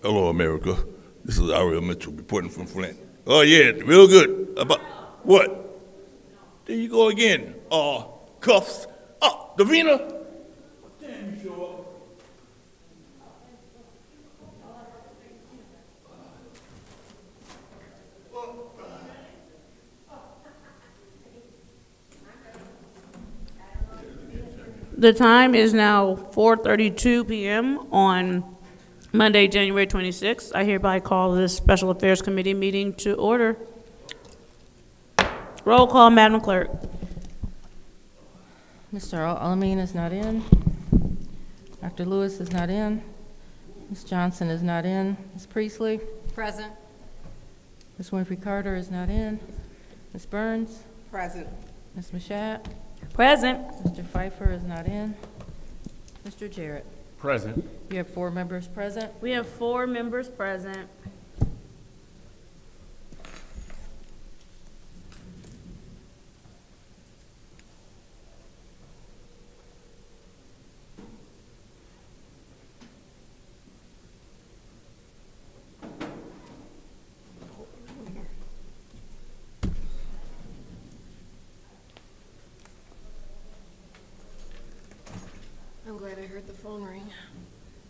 Hello, America. This is Ariel Mitchell reporting from Flint. Oh, yeah, real good. About what? There you go again. Cuffs. Oh, Davina. Damn, you show up. The time is now 4:32 p.m. on Monday, January 26th. I hereby call this Special Affairs Committee meeting to order. Roll call, Madam Clerk. Mr. Alameen is not in. Dr. Lewis is not in. Ms. Johnson is not in. Ms. Priestley? Present. Ms. Winfrey Carter is not in. Ms. Burns? Present. Ms. Mashat? Present. Mr. Pfeiffer is not in. Mr. Jarrett? Present. You have 4 members present. We have 4 members present. I'm glad I heard the phone ring.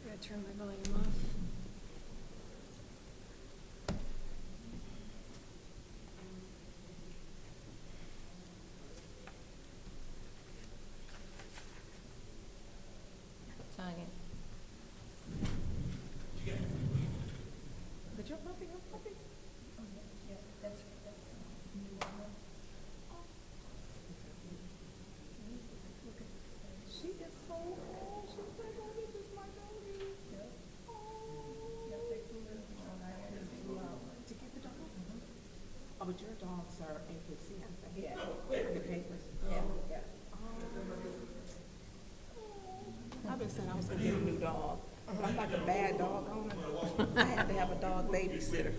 I gotta turn my volume off. Tanya. Did your puppy have puppies? Yeah, that's she is so old. She's like, oh, this is my doggy. Oh. To get the dog? Oh, but your dogs are FCC, I think. Yeah. The papers. Yeah. I've been saying I was gonna get a new dog. But I'm like a bad dog owner. I had to have a dog babysitter.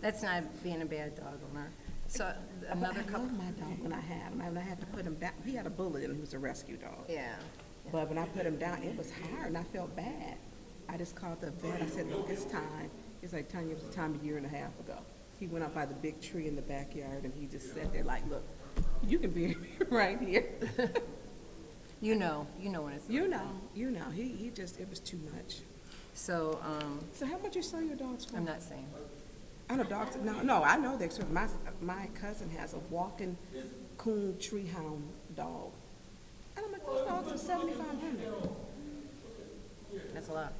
That's not being a bad dog owner. So another I couple, love my dog when I had him. And I had to put him down. He had a bullet and he was a rescue dog. yeah. But when I put him down, it was hard and I felt bad. I just called the vet. I said, look, it's time. He's like, Tanya, it was time a year and a half ago. He went up by the big tree in the backyard and he just sat there like, look, you can be right here. You know when it's. You know. He just, it was too much. So, So how much you sell your dogs for? I'm not saying. I know dogs. No, I know they're sort of, my cousin has a walking coon treehound dog. And I'm like, those dogs are $7,500. That's a lot.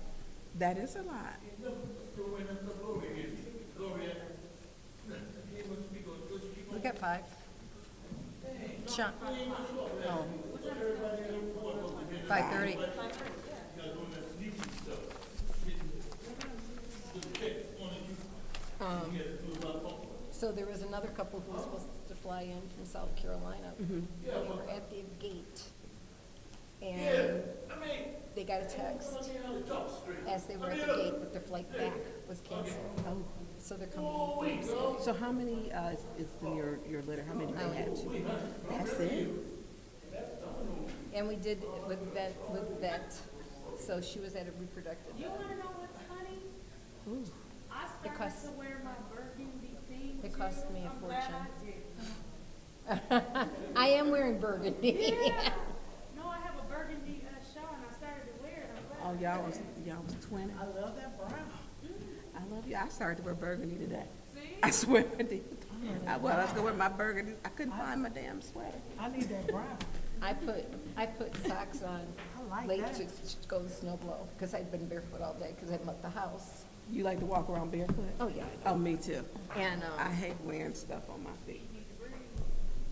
That is a lot. We got 5. Sean. Oh. 5:30. So there was another couple who was supposed to fly in from South Carolina. They were at the gate, and they got a text as they were at the gate that their flight back was canceled. Oh. So they're coming Thursday. So how many is in your litter? How many do they have? That's it. And we did with vet, so she was at a reproductive. You wanna know what's funny? Ooh. I It started costs- to wear my burgundy thing. It cost me a I'm glad fortune. I did. I am wearing burgundy. Yeah. No, I have a burgundy shawl and I started to wear it. I'm glad. Oh, y'all was twinning. I love that brown. I love you. I started to wear burgundy today. See? I swear I did. I was gonna wear my burgundy. I couldn't find my damn sweater. I need that brown. I put socks on I like late that. to go to snow blow because I'd been barefoot all day because I'd left the house. You like to walk around barefoot? Oh yeah. Oh, me too. And I hate wearing stuff on my feet.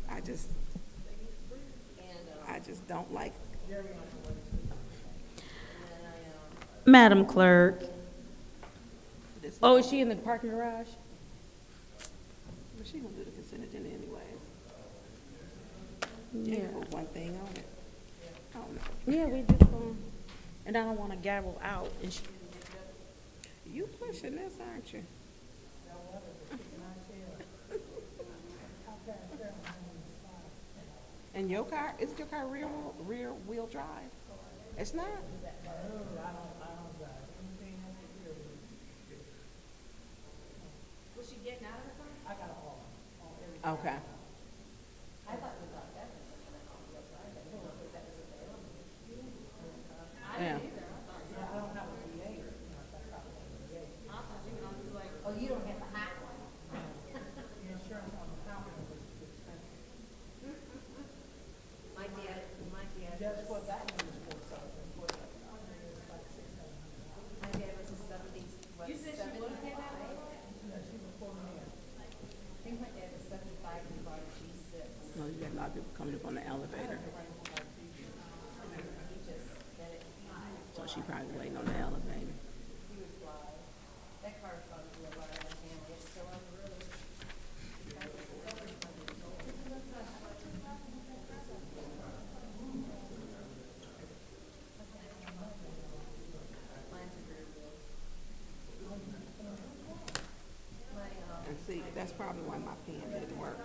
I just don't like. Madam Clerk. This. Oh, is she in the parking garage? But she gonna do the consent agenda anyway. Yeah. Put one thing on it. I don't know. Yeah, we just and I don't want to gavel out. And she, You pushing this, aren't you? And your car, is your car rear wheel drive? It's not? Was she getting out of her car? Okay. Yeah. Oh, you don't have the hot one. My dad. Just for that one. My dad was a 70s, what, 75? I think my dad was 75 when he bought a G6. No, you got a lot of people coming up on the elevator. So she probably waiting on the elevator. He would fly. That car probably blew a lot of my family. It's still on the road. And see, that's probably why my pen didn't work.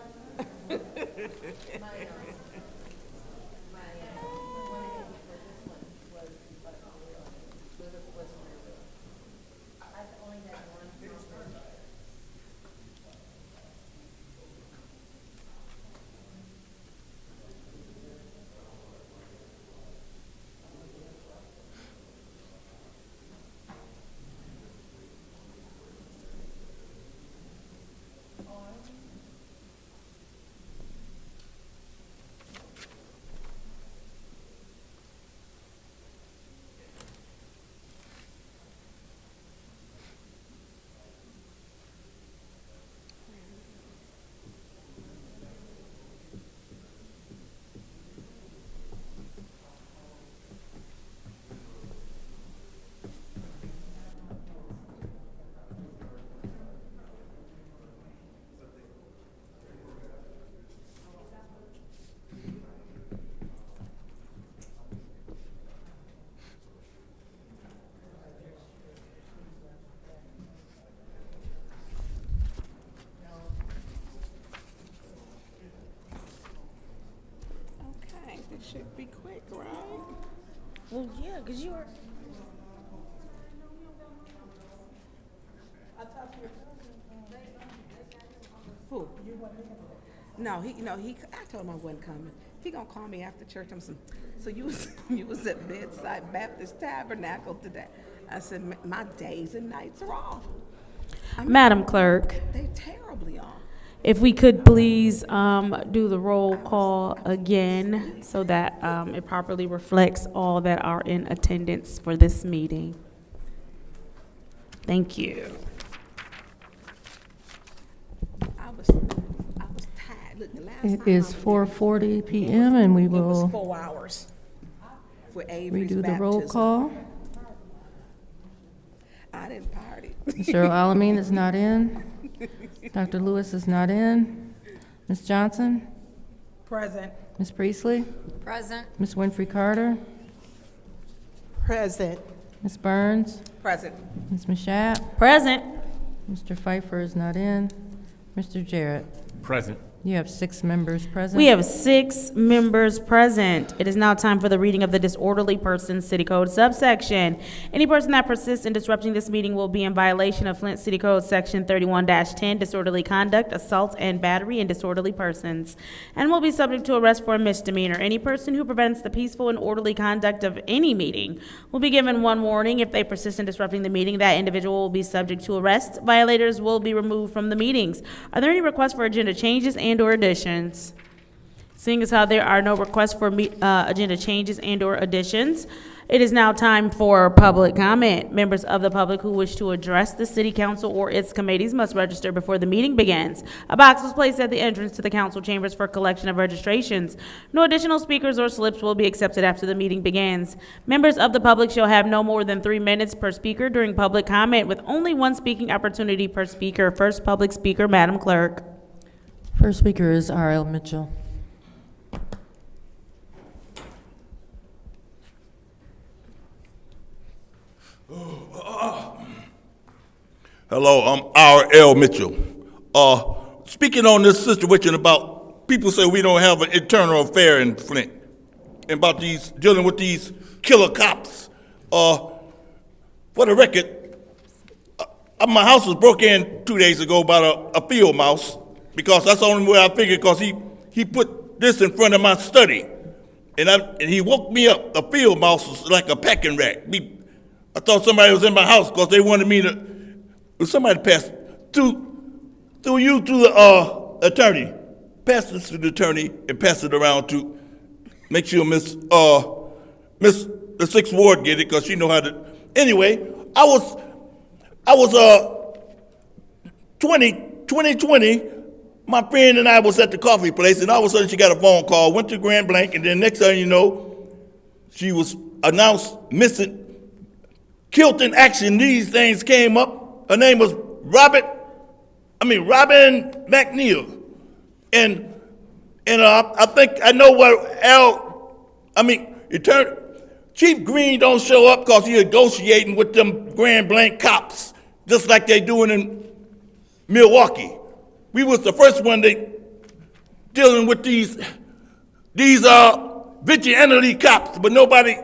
Okay, this should be quick, right? Well, yeah, because you were. Who? No, I told him I wasn't coming. He gonna call me after church. So you was at Bedside Baptist Tabernacle today. I said, my days and nights are off. Madam Clerk, They terribly off. if we could please do the roll call again so that it properly reflects all that are in attendance for this meeting. Thank you. I was tired. Look, the last It time is I was 4:40 PM, and we there, it was will 4 hours for Avery's redo the roll baptism. call. I didn't party. Mr. Alamin is not in. Dr. Lewis is not in. Ms. Johnson? Present. Ms. Priestley? Present. Ms. Winfrey Carter? Present. Ms. Burns? Present. Ms. Mashat? Present. Mr. Pfeiffer is not in. Mr. Jarrett? Present. You have 6 members present. We have 6 members present. It is now time for the reading of the disorderly persons city code subsection. Any person that persists in disrupting this meeting will be in violation of Flint City Code Section 31-10, disorderly conduct, assault, and battery in disorderly persons, and will be subject to arrest for a misdemeanor. Any person who prevents the peaceful and orderly conduct of any meeting will be given 1 warning. If they persist in disrupting the meeting, that individual will be subject to arrest. Violators will be removed from the meetings. Are there any requests for agenda changes and/or additions? Seeing as how there are no requests for agenda changes and/or additions, it is now time for public comment. Members of the public who wish to address the city council or its committees must register before the meeting begins. A box was placed at the entrance to the council chambers for collection of registrations. No additional speakers or slips will be accepted after the meeting begins. Members of the public shall have no more than 3 minutes per speaker during public comment, with only 1 speaking opportunity per speaker. First public speaker, Madam Clerk. First speaker is R.L. Mitchell. Hello, I'm R.L. Mitchell. Speaking on this situation about people say we don't have an internal affair in Flint, and about dealing with these killer cops. For the record, my house was broke in 2 days ago by a field mouse, because that's the only way I figured, because he put this in front of my study. And he woke me up. A field mouse was like a packing rat. I thought somebody was in my house because they wanted me to, somebody passed through you to the attorney. Pass this to the attorney and pass it around to make sure Miss the 6th Ward get it, because she know how to. Anyway, I was 2020, my friend and I was at the coffee place, and all of a sudden she got a phone call, went to Grand Blanc, and then next thing you know, she was announced missing. Killed in action. These things came up. Her name was Robin McNeil. And I think I know what Chief Green don't show up because he's negotiating with them Grand Blanc cops, just like they doing in Milwaukee. We was the first one dealing with these vigilante cops, but nobody,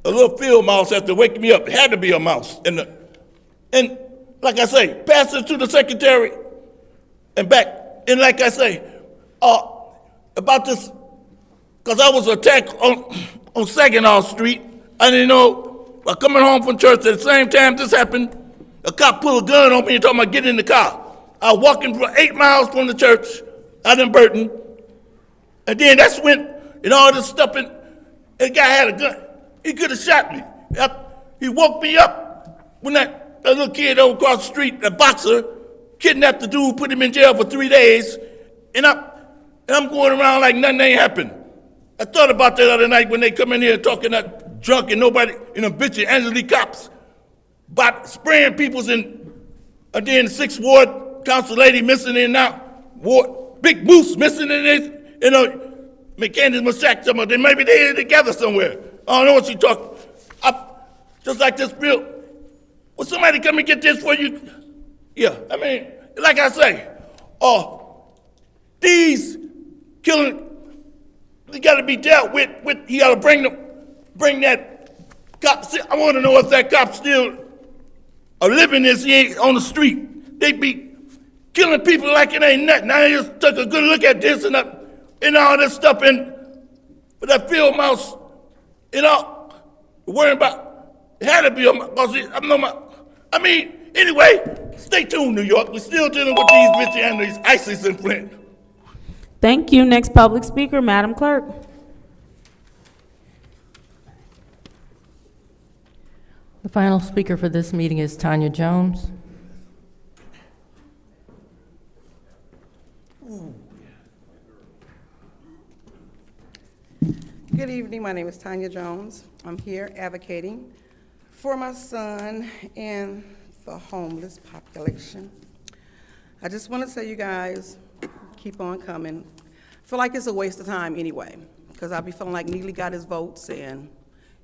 a little field mouse had to wake me up. It had to be a mouse. And like I say, pass it to the secretary and back. And like I say, about this, because I was attacked on Saginaw Street. I didn't know, coming home from church at the same time this happened, a cop pulled a gun on me and told me to get in the car. I was walking for 8 miles from the church out in Burton. And then that's when, and all this stuff, and the guy had a gun. He could have shot me. He woke me up when that little kid over across the street, a boxer, kidnapped the dude, put him in jail for 3 days, and I'm going around like nothing ain't happened. I thought about that other night when they come in here talking that drunk and nobody, bitching Angelique cops, spraying people's and then 6th Ward council lady missing in now, Big Moose missing in this, McCandless Massacre, something. Maybe they're together somewhere. I don't know what she talking. Just like this bill. Will somebody come and get this for you? Yeah, like I say, these killing, they got to be dealt with. You got to bring that cop. I want to know if that cop still living this. He ain't on the street. They be killing people like it ain't nothing. I just took a good look at this and all this stuff, and with that field mouse, worrying about, it had to be a mouse. Anyway, stay tuned, New York. We're still dealing with these vigilantes, ISIS and Flint. Thank you. Next public speaker, Madam Clerk. The final speaker for this meeting is Tanya Jones. Good evening. My name is Tanya Jones. I'm here advocating for my son and the homeless population. I just want to say, you guys, keep on coming. I feel like it's a waste of time anyway, because I'll be feeling like Neely got his votes and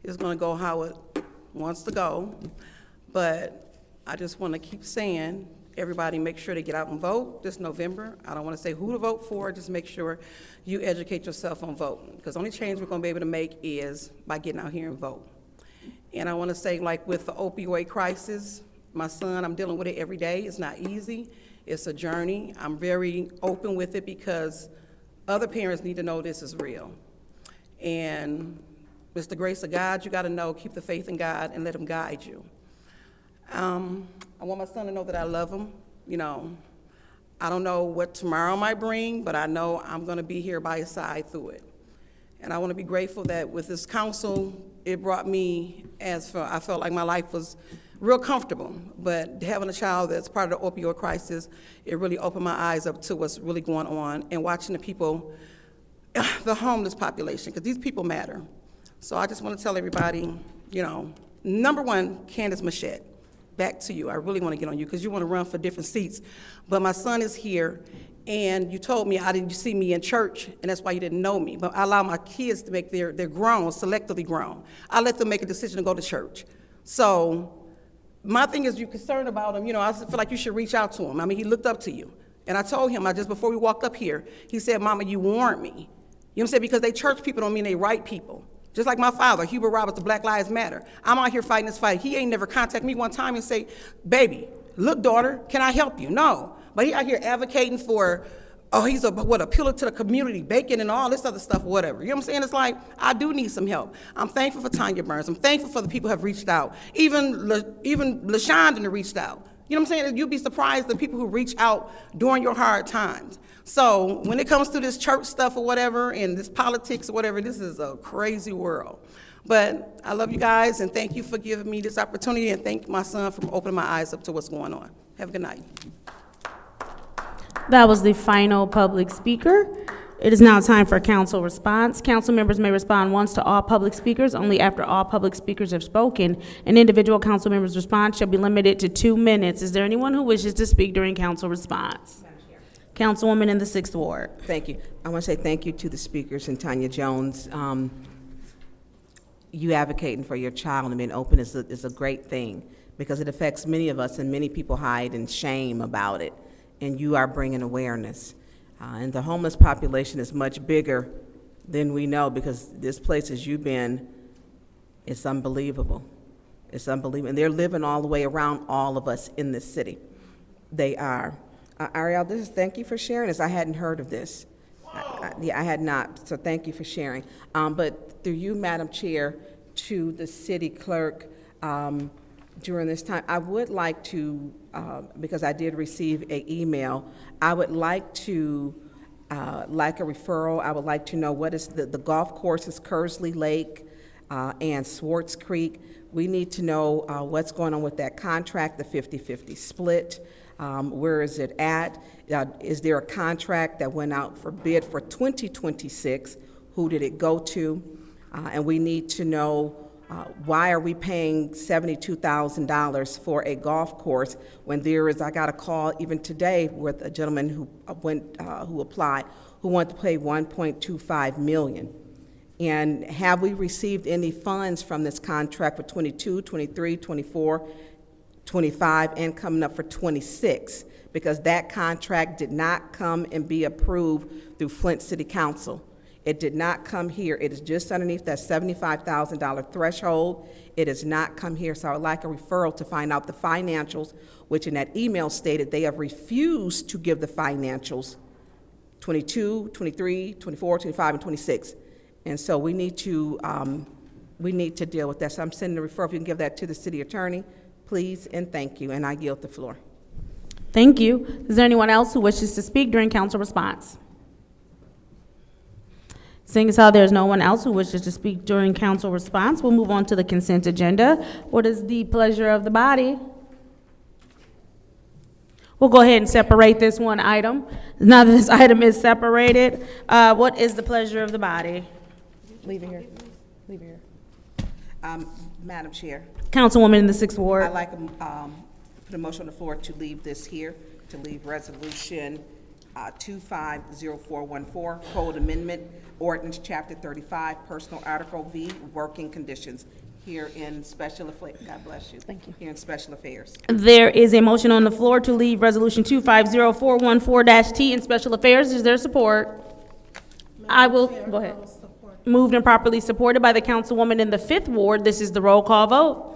it's going to go how it wants to go. But I just want to keep saying, everybody make sure to get out and vote this November. I don't want to say who to vote for, just make sure you educate yourself on voting, because the only change we're going to be able to make is by getting out here and vote. And I want to say, like with the opioid crisis, my son, I'm dealing with it every day. It's not easy. It's a journey. I'm very open with it because other parents need to know this is real. And it's the grace of God. You got to know, keep the faith in God and let him guide you. I want my son to know that I love him. I don't know what tomorrow might bring, but I know I'm going to be here by his side through it. And I want to be grateful that with this council, it brought me I felt like my life was real comfortable, but having a child that's part of the opioid crisis, it really opened my eyes up to what's really going on and watching the people, the homeless population, because these people matter. So I just want to tell everybody, number one, Candace Machette, back to you. I really want to get on you because you want to run for different seats. But my son is here, and you told me I didn't see me in church, and that's why you didn't know me. But I allow my kids to make they're grown, selectively grown. I let them make a decision to go to church. So my thing is, you're concerned about him. I feel like you should reach out to him. He looked up to you. And I told him, just before we walked up here, he said, Mama, you warned me. You know what I'm saying? Because they church people don't mean they right people. Just like my father, Hubert Roberts, the Black Lives Matter. I'm out here fighting this fight. He ain't never contacted me one time and say, baby, Look, daughter, can I help you? No. But he out here advocating for, oh, he's a pillar to the community, bacon and all this other stuff, whatever. You know what I'm saying? It's like, I do need some help. I'm thankful for Tanya Burns. I'm thankful for the people who have reached out. Even LaShonda reached out. You know what I'm saying? You'd be surprised the people who reach out during your hard times. So when it comes to this church stuff or whatever, and this politics or whatever, this is a crazy world. But I love you guys, and thank you for giving me this opportunity, and thank my son for opening my eyes up to what's going on. Have a good night. That was the final public speaker. It is now time for council response. Council members may respond once to all public speakers, only after all public speakers have spoken. An individual council member's response shall be limited to 2 minutes. Is there anyone who wishes to speak during council response? Councilwoman in the 6th Ward. Thank you. I want to say thank you to the speakers and Tanya Jones. You advocating for your child and being open is a great thing because it affects many of us, and many people hide in shame about it, and you are bringing awareness. And the homeless population is much bigger than we know because this place as you've been, it's unbelievable. It's unbelievable. And they're living all the way around all of us in this city. They are. Ariel, thank you for sharing this. I hadn't heard of this. I had not, so thank you for sharing. But through you, Madam Chair, to the city clerk, during this time, I would like to, because I did receive an email, I would like to, like a referral, I would like to know what is the golf courses, Kersley Lake and Swartz Creek. We need to know what's going on with that contract, the 50-50 split. Where is it at? Is there a contract that went out for bid for 2026? Who did it go to? And we need to know why are we paying $72,000 for a golf course when there is, I got a call even today with a gentleman who applied, who wanted to pay $1.25 million. And have we received any funds from this contract for 22, 23, 24, 25, and coming up for 26? Because that contract did not come and be approved through Flint City Council. It did not come here. It is just underneath that $75,000 threshold. It has not come here, so I would like a referral to find out the financials, which in that email stated they have refused to give the financials 22, 23, 24, 25, and 26. And so we need to deal with that. So I'm sending a referral. If you can give that to the city attorney, please, and thank you. And I yield the floor. Thank you. Is there anyone else who wishes to speak during council response? Seeing as how there's no one else who wishes to speak during council response, we'll move on to the consent agenda. What is the pleasure of the body? We'll go ahead and separate this one item. Now that this item is separated, what is the pleasure of the body? Leave it here. Leave it here. Madam Chair, Councilwoman in the 6th Ward. I'd like to put a motion on the floor to leave this here, to leave resolution 250414, Code Amendment, Ordinance Chapter 35, Personal Article V, Working Conditions, here in Special Affairs. God bless you. Thank you. Here in Special Affairs. There is a motion on the floor to leave Resolution 250414-T in Special Affairs. Is there support? Go ahead. Moved and properly supported by the councilwoman in the 5th Ward. This is the roll call vote.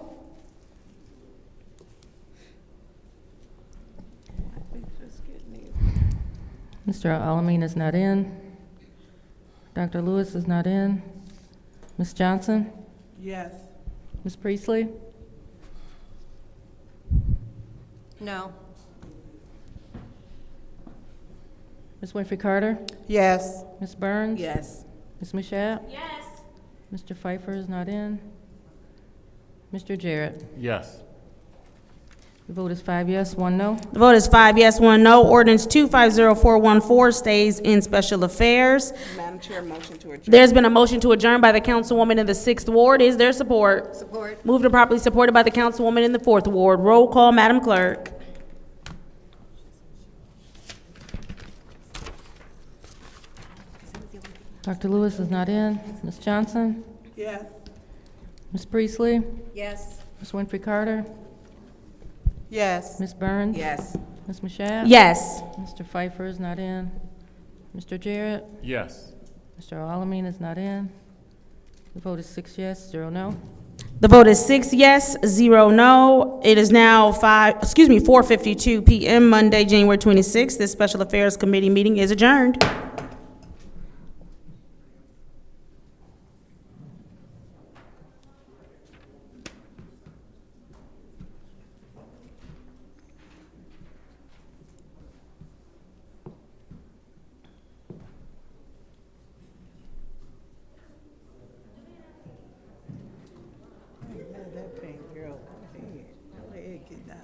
Mr. Alamin is not in. Dr. Lewis is not in. Ms. Johnson? Yes. Ms. Priestley? No. Ms. Winfrey Carter? Yes. Ms. Burns? Yes. Ms. Mashat? Yes. Mr. Pfeiffer is not in. Mr. Jarrett? Yes. The vote is 5 yes, 1 no. The vote is 5 yes, 1 no. Ordinance 250414 stays in Special Affairs. Madam Chair, motion to adjourn. There's been a motion to adjourn by the councilwoman in the 6th Ward. Is there support? Support. Moved and properly supported by the councilwoman in the 4th Ward. Roll call, Madam Clerk. Dr. Lewis is not in. Ms. Johnson? Yes. Ms. Priestley? Yes. Ms. Winfrey Carter? Yes. Ms. Burns? Yes. Ms. Mashat? Yes. Mr. Pfeiffer is not in. Mr. Jarrett? Yes. Mr. Alamin is not in. The vote is 6 yes, 0 no. The vote is 6 yes, 0 no. It is now 4:52 PM, Monday, January 26th. This Special Affairs Committee meeting is adjourned. That pink girl, go ahead, get down.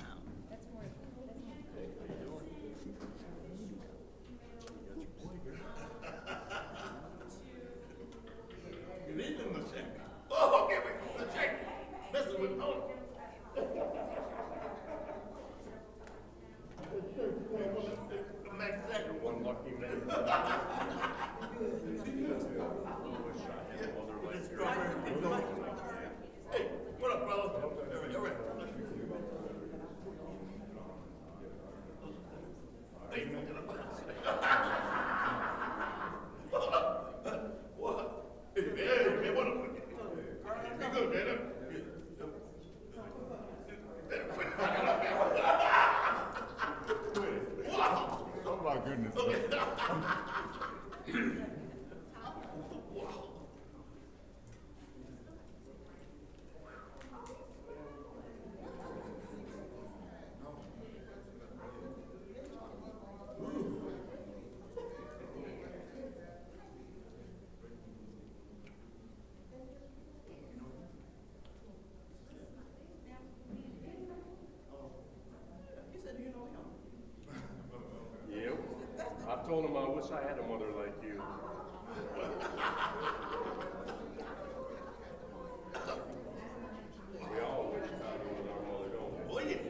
Oh, give me the check. Messing with one lucky man. Hey, what up, brother? All right. Hey, what? Hey, man, what up? Be good, man. Oh, my goodness. Yep. I told him I wish I had a mother like you. We all wish I was our mother, don't we? Oh, yeah.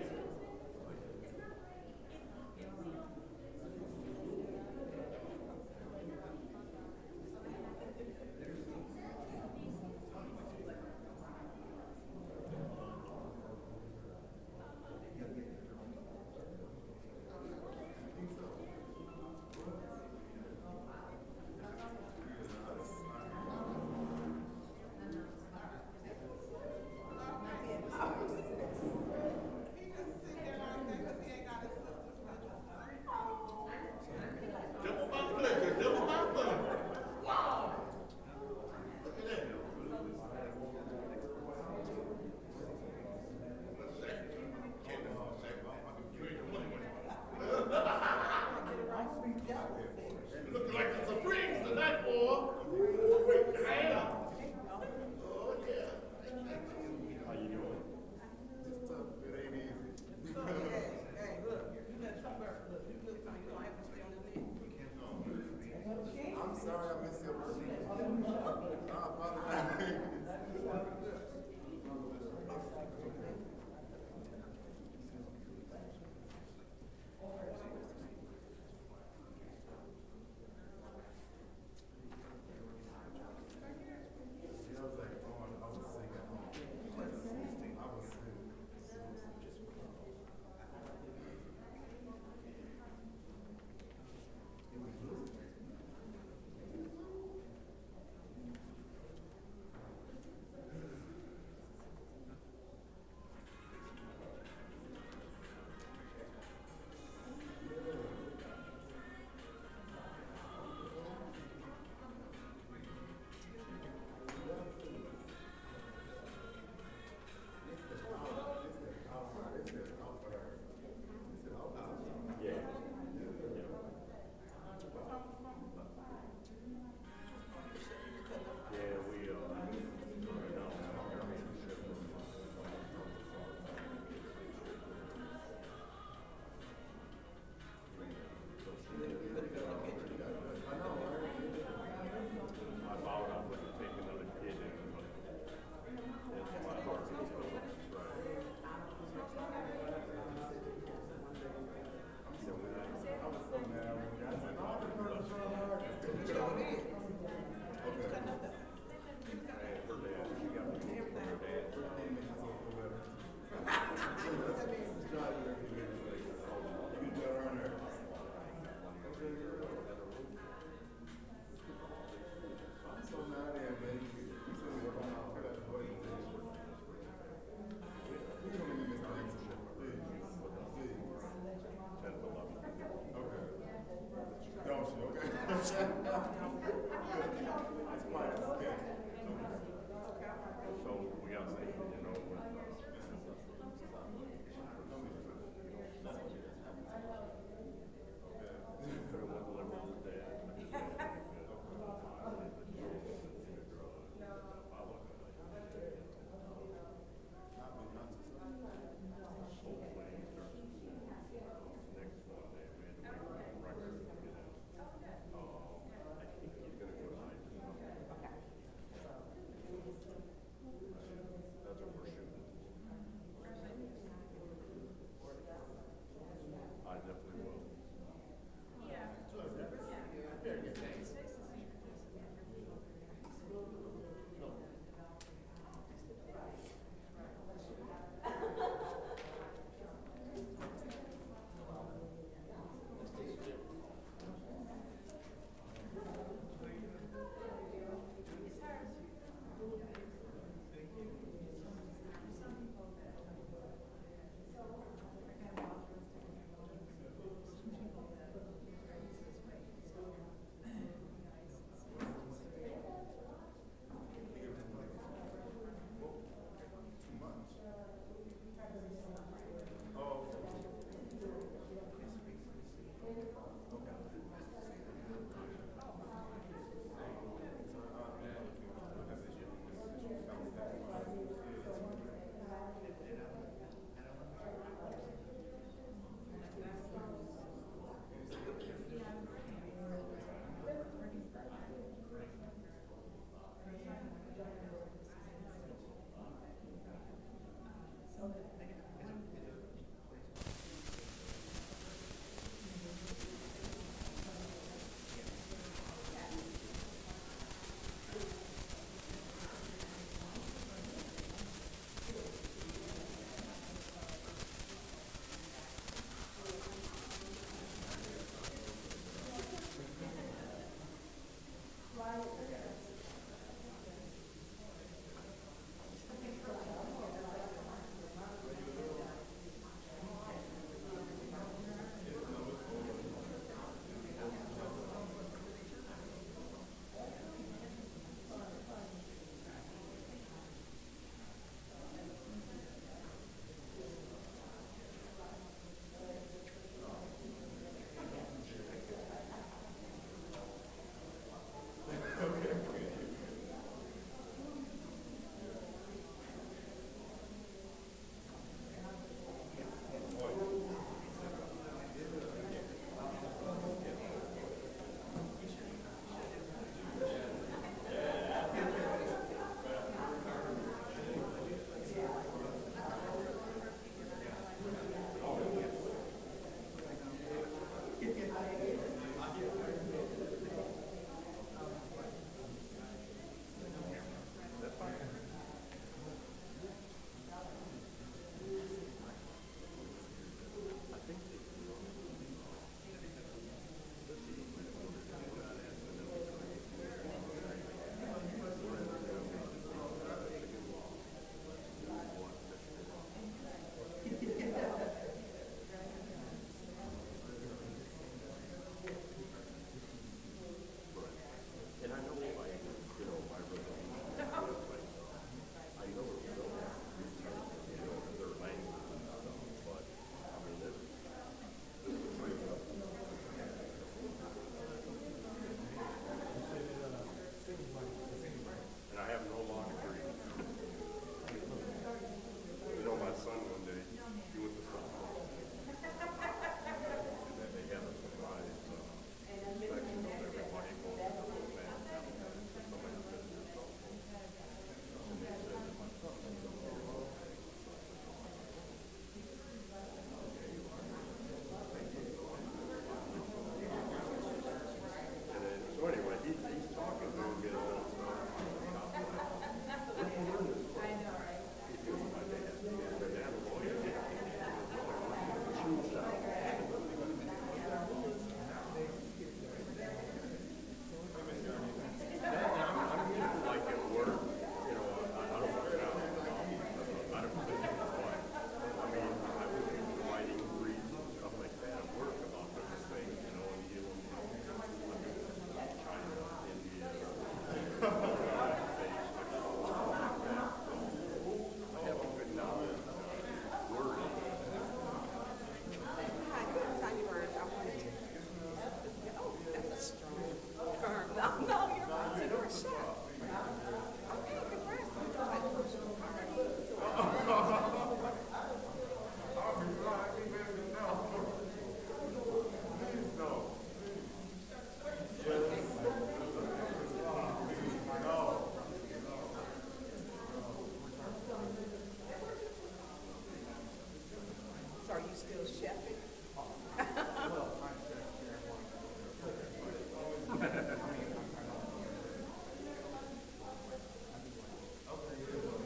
still chefing?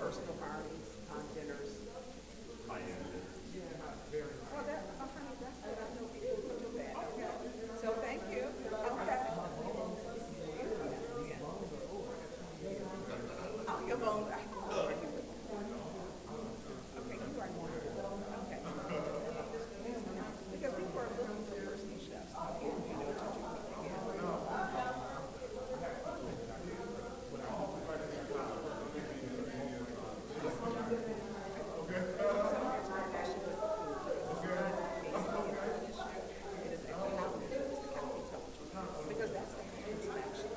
Personal parties, dinners. Well, that, honey, that's what I know people who do that, okay? So thank you, okay. Oh, you're going back. Okay, you are wonderful, okay. Because people are looking for personal chefs, you know, to do it together. Because that's the inspection.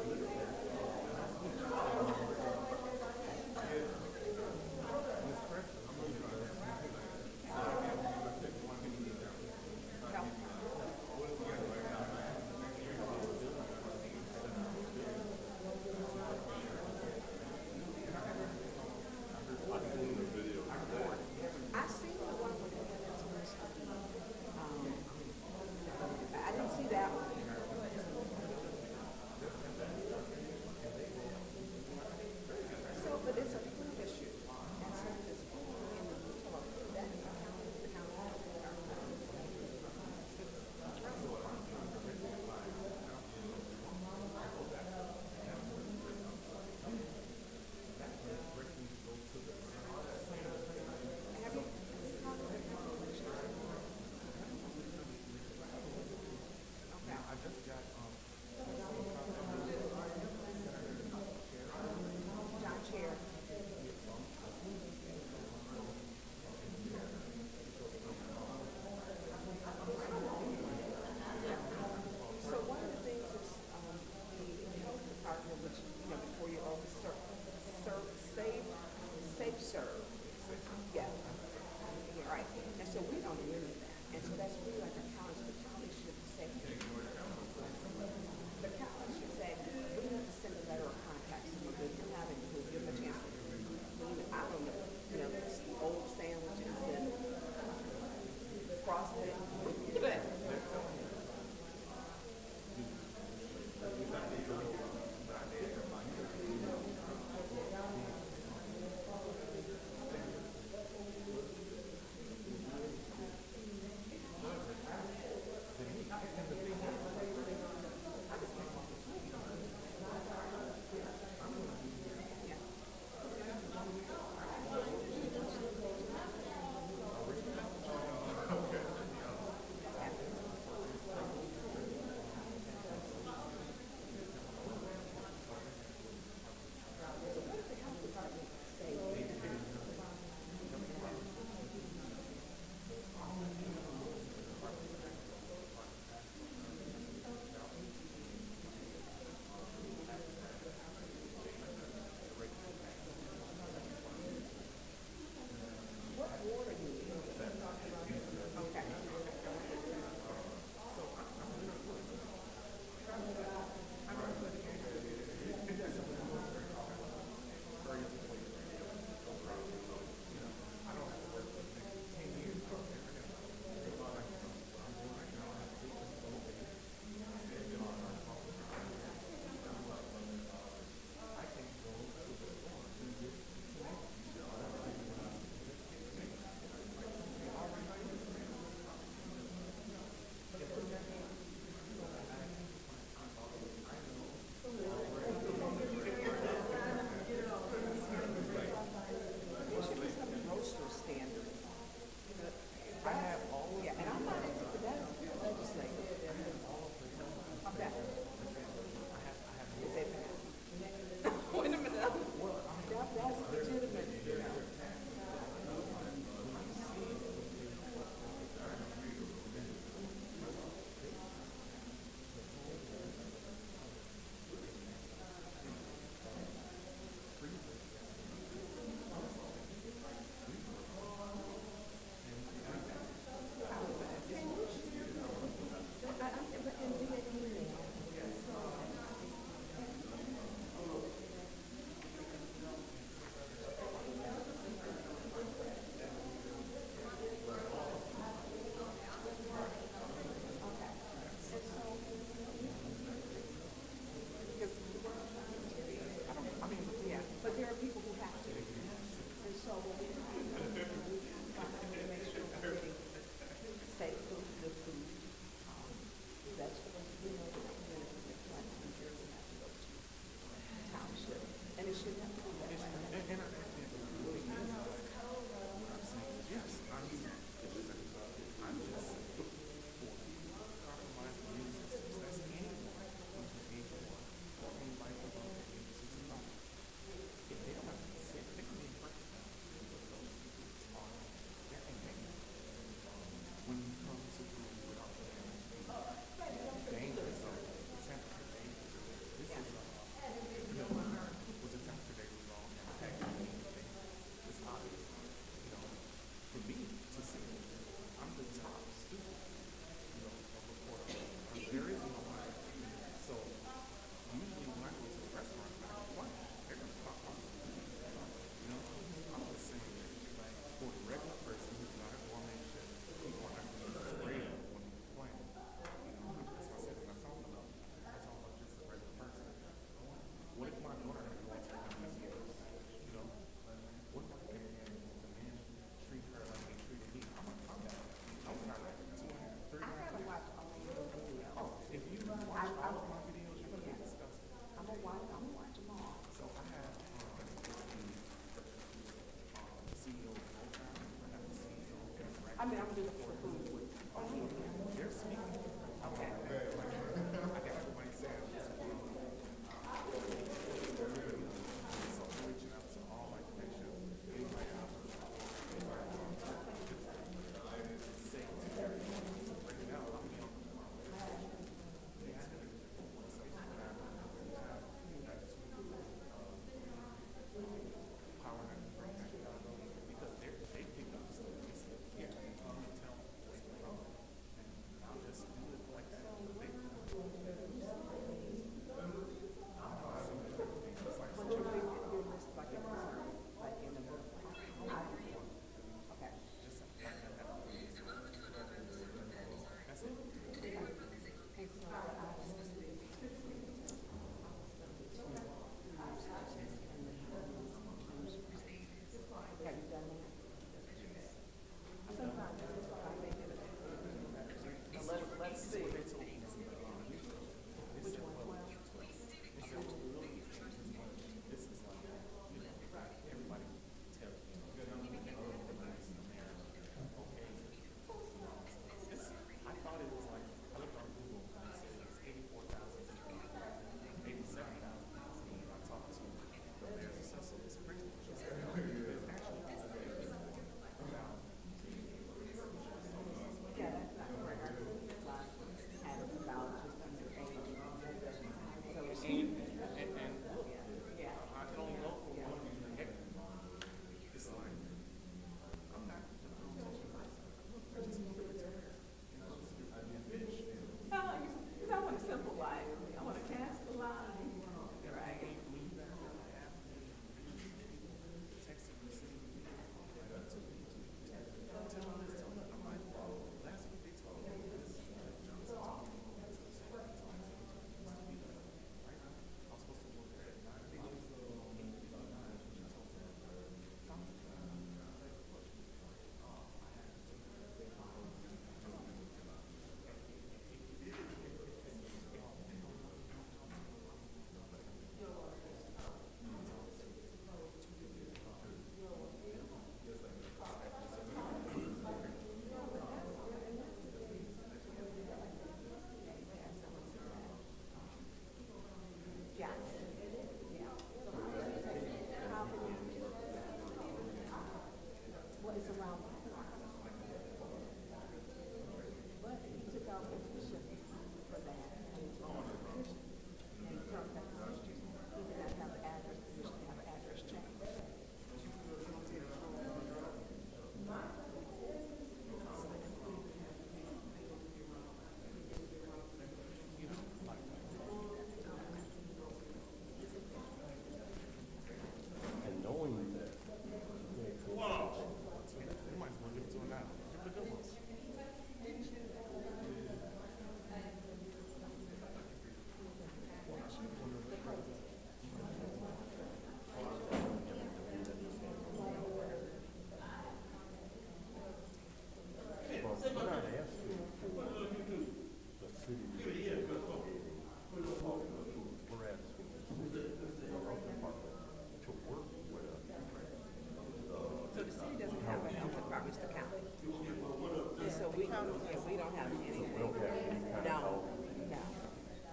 mean, I'm gonna do the food.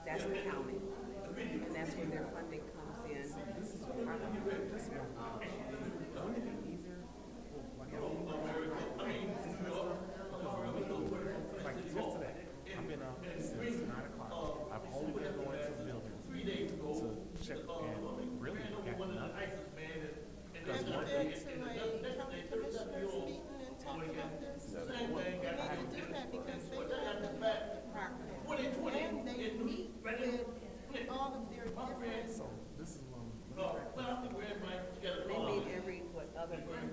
That's the county, and that's where their funding comes in. Like yesterday, I've been up since 9 o'clock. I've only been going to the building to check and really got nothing. Because one thing, county commissioners meeting and talking about this? They need to do that because they have the department. And they meet with all of their different. so this is They meet every, other month?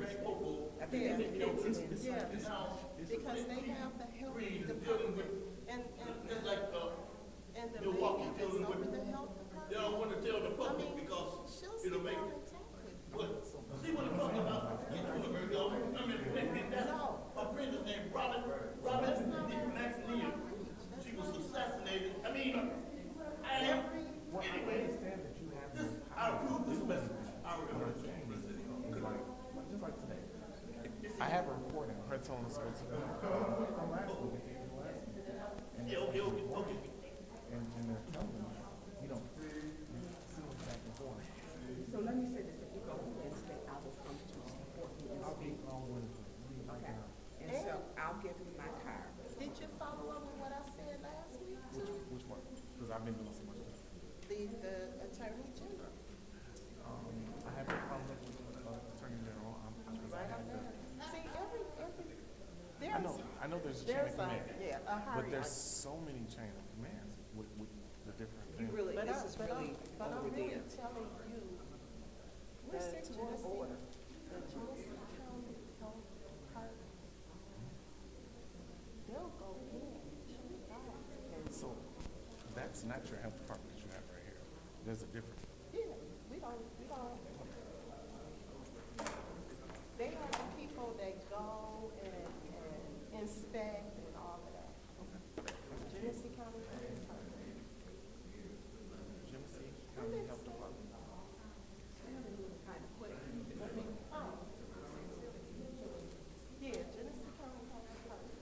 I think they meet next Wednesday. Yeah, because they have the health department and the lady that's over the health department. They don't want to tell the I public mean, because she'll sit it'll down make, and talk with them. what, see what I'm talking about? I mean, that's, my friend is named Robin Maxine. She was assassinated, I mean, anyway, this, I approve this message. I remember just like today, I have a report in her started telling us to go to the, last week, at the end of last week. And it's like we're going, and they're telling us, you know, sitting back and forth. So let me say this, if you go Wednesday, I will come to support you and speak. On Wednesday. Okay. And so I'll give you my card. Did you follow up with what I said last week too? Which one? Because I've been doing so much stuff. The Attorney General. I haven't followed up with Attorney General. Because I had to. See, I know there's a chain of command. yeah, a But hierarchy. there's so many chain of commands with the different things. Really, But this is really I'm over really there. telling you, Where's the Genesee? Genesee County Health Department, they'll go in and shut it down. So that's not your health department that you have right here. There's a different. Yeah, we don't, they are the people that go and inspect and all of that. Genesee County Health Department. Genesee County Health Department. Yeah, Genesee County Health Department.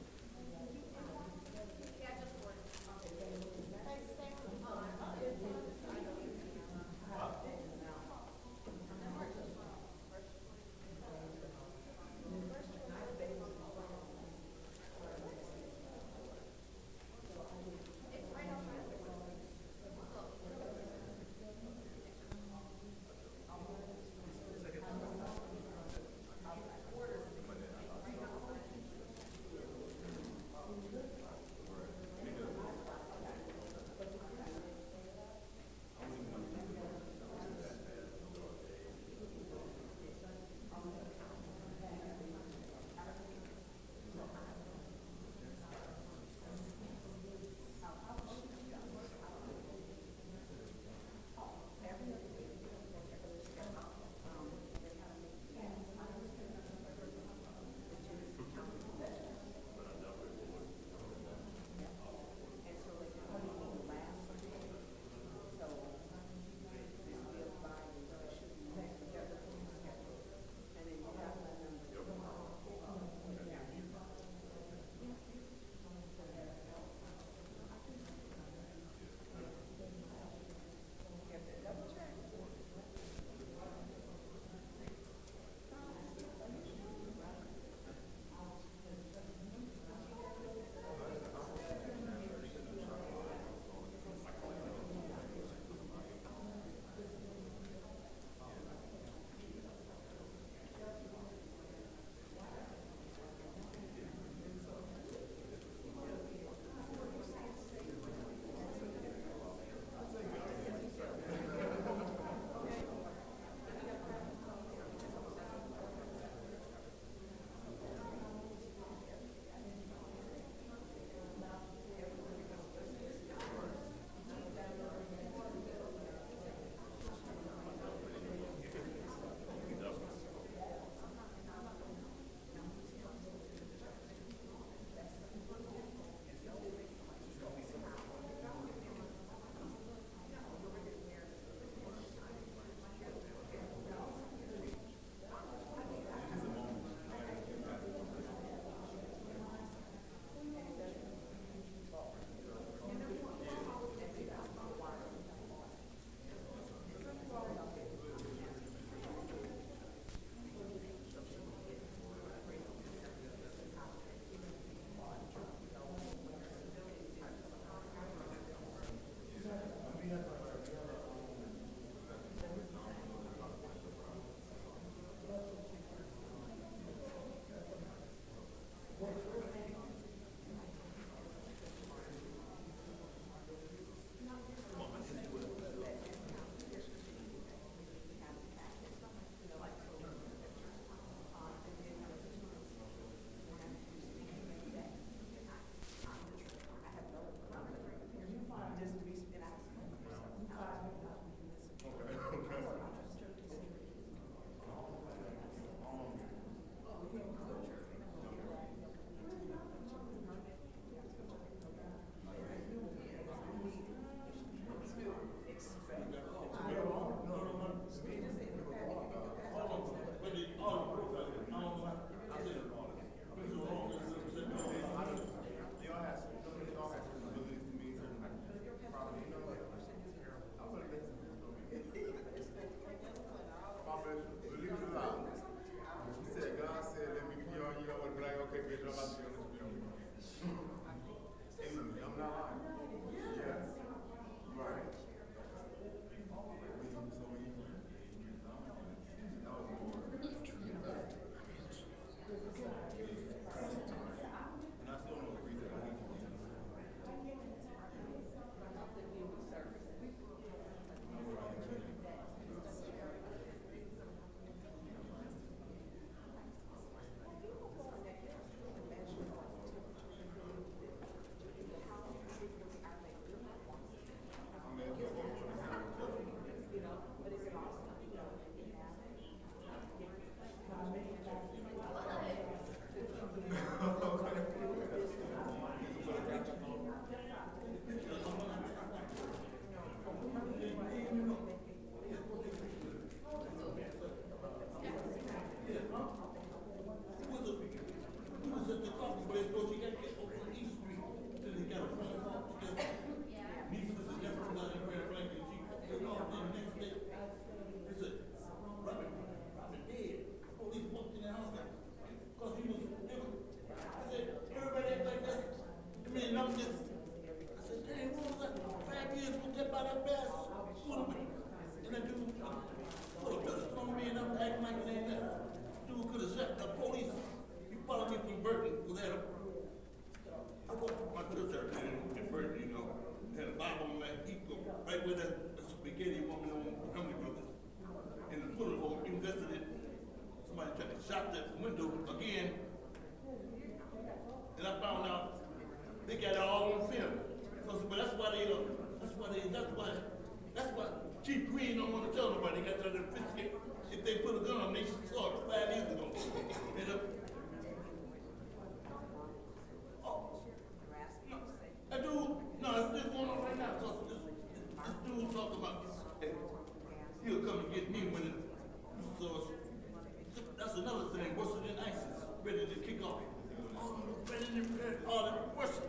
all the what's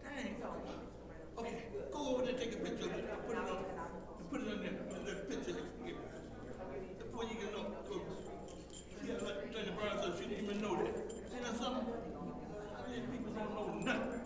dang. Okay, go over there, take a picture of it, put it on there, the picture. Before you get up, yeah, like Attorney Brown said, she didn't even know that. Ain't that something? These people don't know nothing.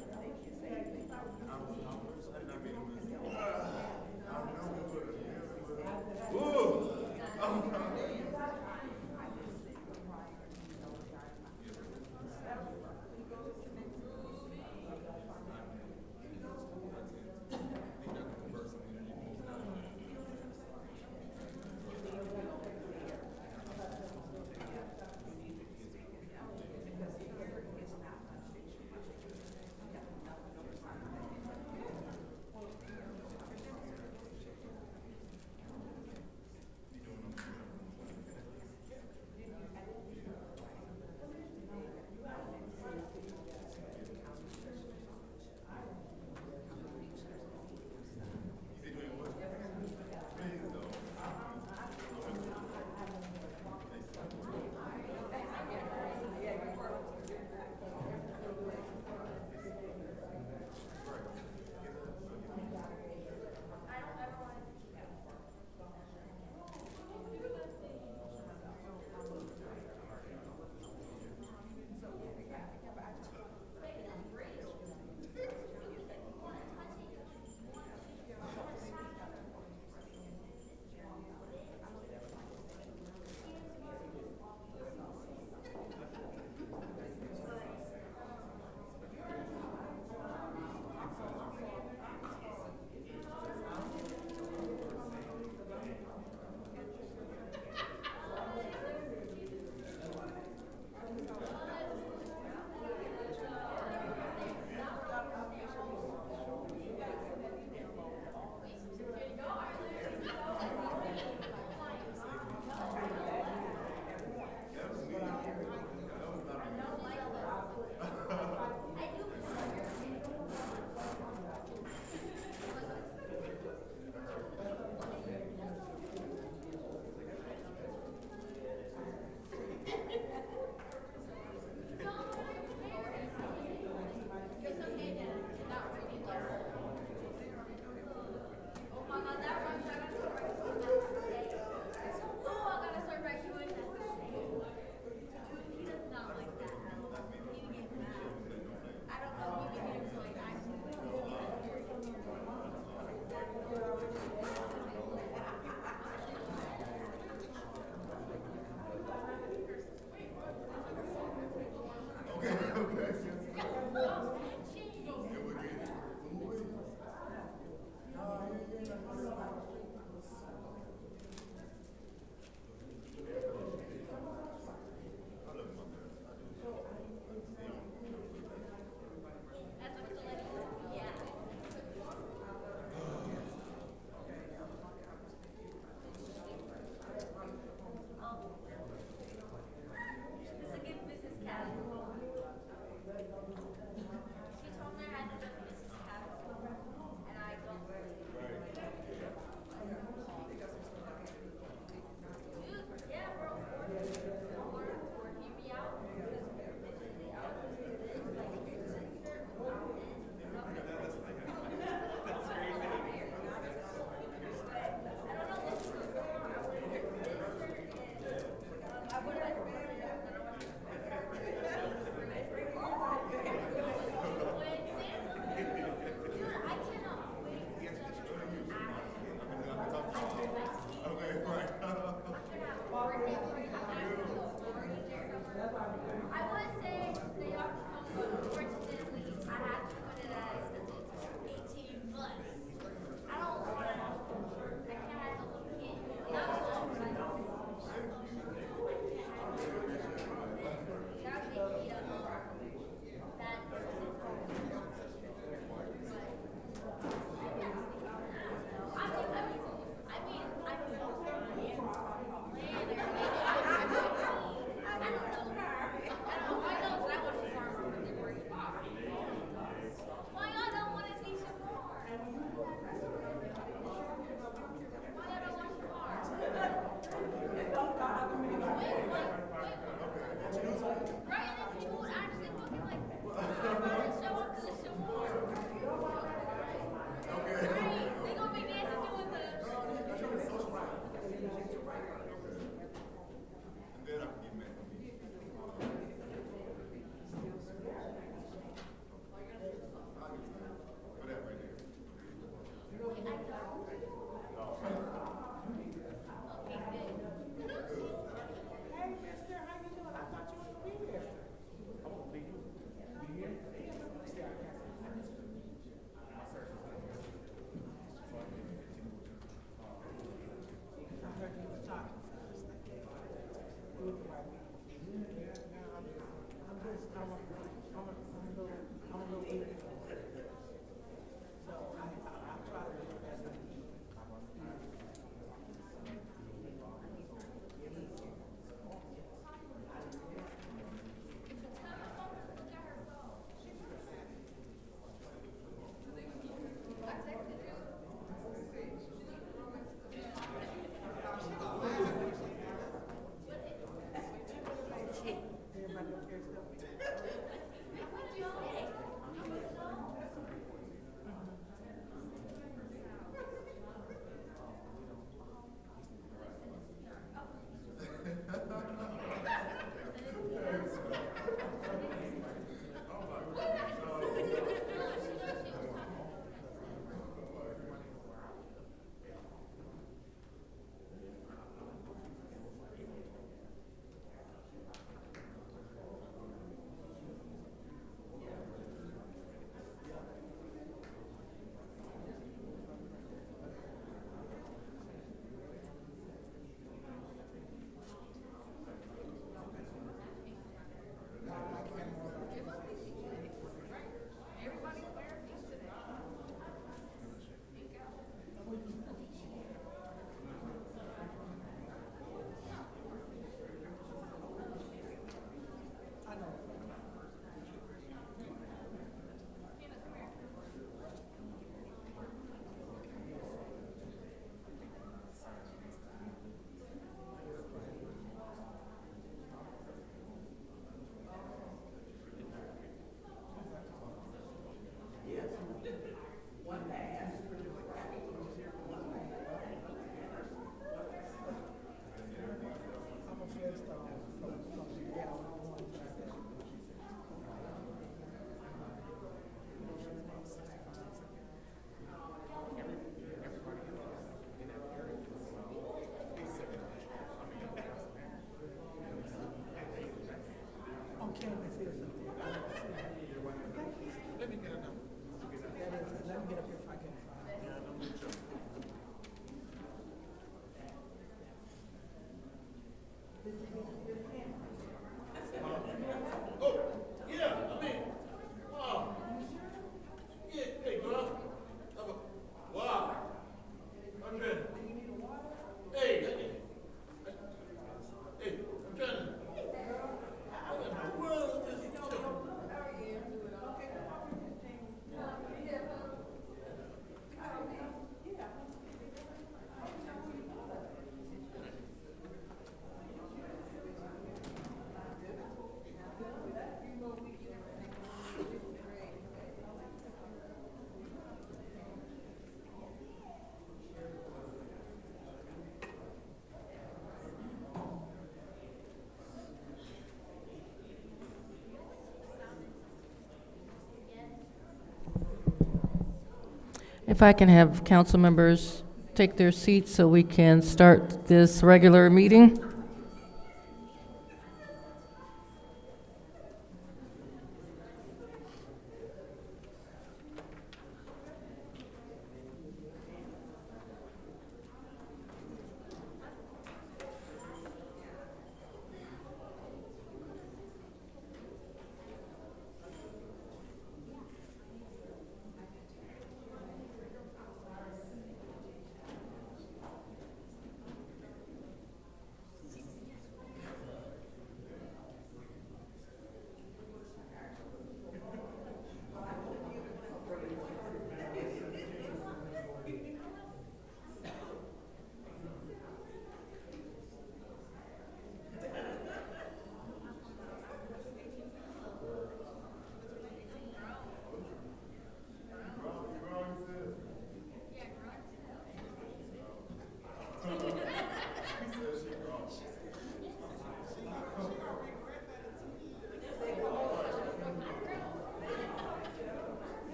If I can have council members take their seats so we can start this regular meeting.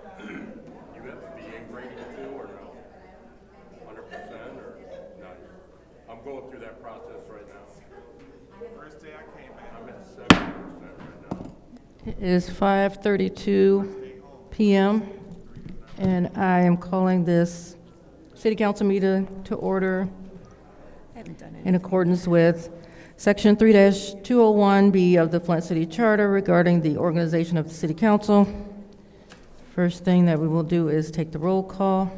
You have to be in grading too, or no? 100% or not? I'm going through that process right now. First day I came back. I'm at 70% right now. It is 5:32 PM, and I am calling this city council meeting to order in accordance with Section 3-201B of the Flint City Charter regarding the organization of the city council. First thing that we will do is take the roll call.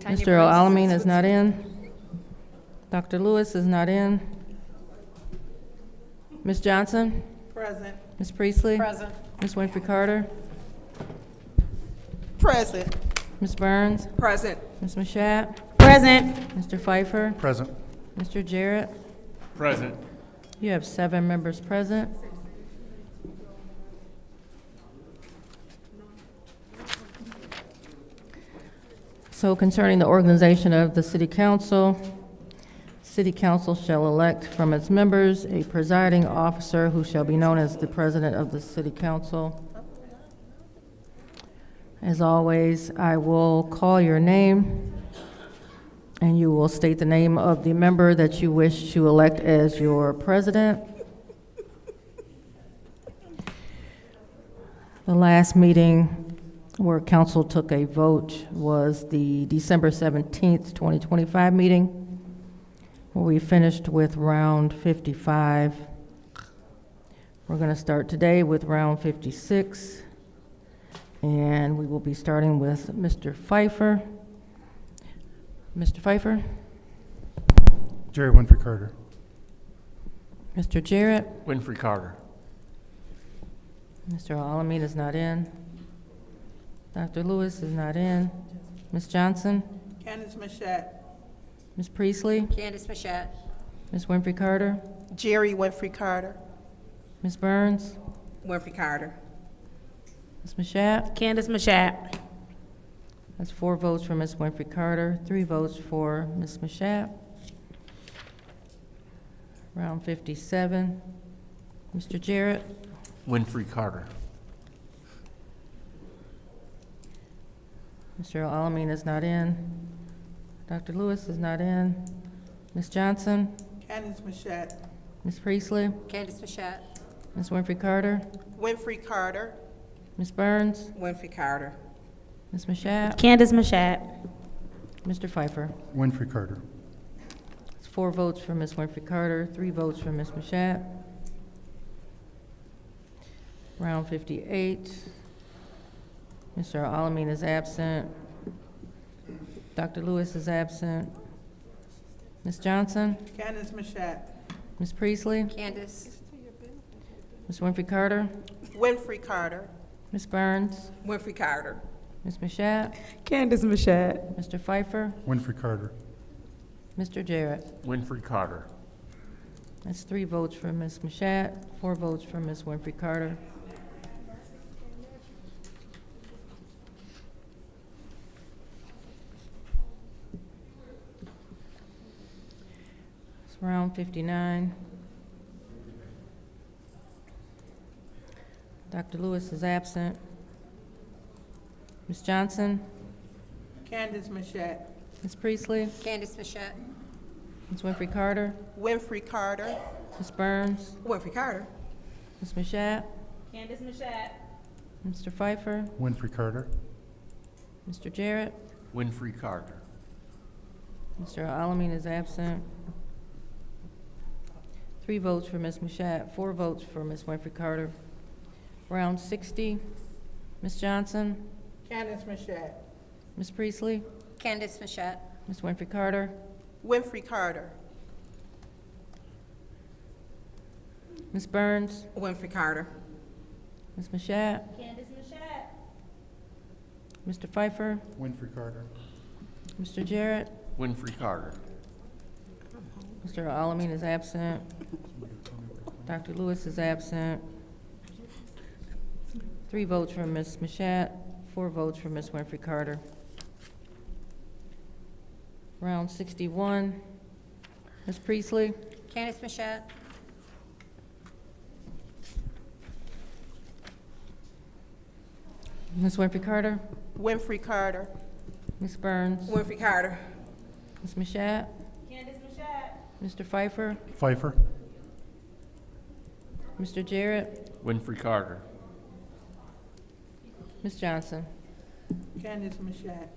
Mr. Alamin is not in. Dr. Lewis is not in. Ms. Johnson? Present. Ms. Priestley? Present. Ms. Winfrey Carter? Present. Ms. Burns? Present. Ms. Mashat? Present. Mr. Pfeiffer? Present. Mr. Jarrett? Present. You have 7 members present. So concerning the organization of the city council shall elect from its members a presiding officer who shall be known as the president of the city council. As always, I will call your name, and you will state the name of the member that you wish to elect as your president. The last meeting where council took a vote was the December 17th, 2025 meeting, where we finished with round 55. We're going to start today with round 56, and we will be starting with Mr. Pfeiffer. Mr. Pfeiffer? Jerry Winfrey Carter. Mr. Jarrett? Winfrey Carter. Mr. Alamin is not in. Dr. Lewis is not in. Ms. Johnson? Candace Mashat. Ms. Priestley? Candace Mashat. Ms. Winfrey Carter? Jerry Winfrey Carter. Ms. Burns? Winfrey Carter. Ms. Mashat? Candace Mashat. That's 4 votes for Ms. Winfrey Carter, 3 votes for Ms. Mashat. Round 57. Mr. Jarrett? Winfrey Carter. Mr. Alamin is not in. Dr. Lewis is not in. Ms. Johnson? Candace Mashat. Ms. Priestley? Candace Mashat. Ms. Winfrey Carter? Winfrey Carter. Ms. Burns? Winfrey Carter. Ms. Mashat? Candace Mashat. Mr. Pfeiffer? Winfrey Carter. It's 4 votes for Ms. Winfrey Carter, 3 votes for Ms. Mashat. Round 58. Mr. Alamin is absent. Dr. Lewis is absent. Ms. Johnson? Candace Mashat. Ms. Priestley? Candace. Ms. Winfrey Carter? Winfrey Carter. Ms. Burns? Winfrey Carter. Ms. Mashat? Candace Mashat. Mr. Pfeiffer? Winfrey Carter. Mr. Jarrett? Winfrey Carter. That's 3 votes for Ms. Mashat, 4 votes for Ms. Winfrey Carter. It's round 59. Dr. Lewis is absent. Ms. Johnson? Candace Mashat. Ms. Priestley? Candace Mashat. Ms. Winfrey Carter? Winfrey Carter. Ms. Burns? Winfrey Carter. Ms. Mashat? Candace Mashat. Mr. Pfeiffer? Winfrey Carter. Mr. Jarrett? Winfrey Carter. Mr. Alamin is absent. 3 votes for Ms. Mashat, 4 votes for Ms. Winfrey Carter. Round 60. Ms. Johnson? Candace Mashat. Ms. Priestley? Candace Mashat. Ms. Winfrey Carter? Winfrey Carter. Ms. Burns? Winfrey Carter. Ms. Mashat? Candace Mashat. Mr. Pfeiffer? Winfrey Carter. Mr. Jarrett? Winfrey Carter. Mr. Alamin is absent. Dr. Lewis is absent. 3 votes for Ms. Mashat, 4 votes for Ms. Winfrey Carter. Round 61. Ms. Priestley? Candace Mashat. Ms. Winfrey Carter? Winfrey Carter. Ms. Burns? Winfrey Carter. Ms. Mashat? Candace Mashat. Mr. Pfeiffer? Pfeiffer. Mr. Jarrett? Winfrey Carter. Ms. Johnson? Candace Mashat.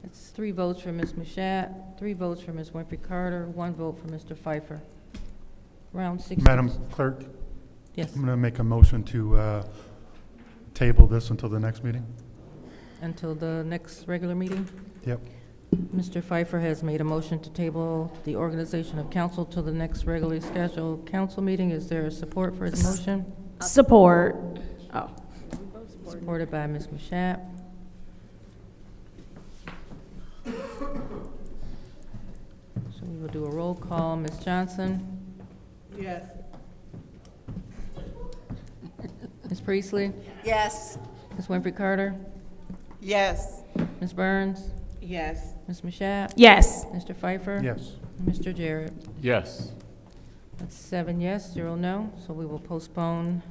That's 3 votes for Ms. Mashat, 3 votes for Ms. Winfrey Carter, 1 vote for Mr. Pfeiffer. Round 6. Madam Clerk, Yes, I'm going to make a motion to table this until the next meeting. until the next regular meeting. Yep. Mr. Pfeiffer has made a motion to table the organization of council till the next regularly scheduled council meeting. Is there support for his motion? Support. Oh. Supported by Ms. Mashat. So we will do a roll call. Ms. Johnson? Yes. Ms. Priestley? Yes. Ms. Winfrey Carter? Yes. Ms. Burns? Yes. Ms. Mashat? Yes. Mr. Pfeiffer? Yes. Mr. Jarrett? Yes. That's 7 yes, 0 no. So we will postpone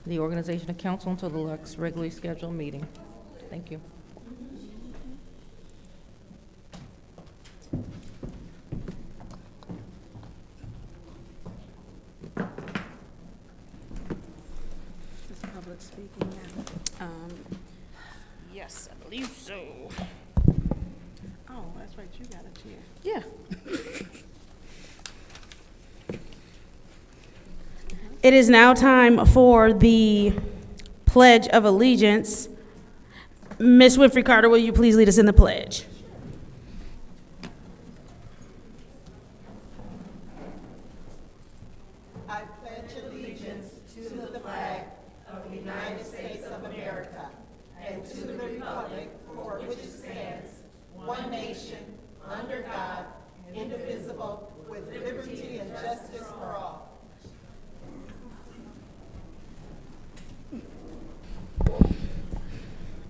the organization of council until the next regularly scheduled meeting. Thank you. Is public speaking now? Yes, I believe so. Oh, that's right, you got a chair. Yeah. It is now time for the Pledge of Allegiance. Ms. Winfrey Carter, will you please lead us in the pledge? I pledge allegiance to the flag of the United States of America and to the republic for which it stands, one nation, under God, indivisible, with liberty and justice for all.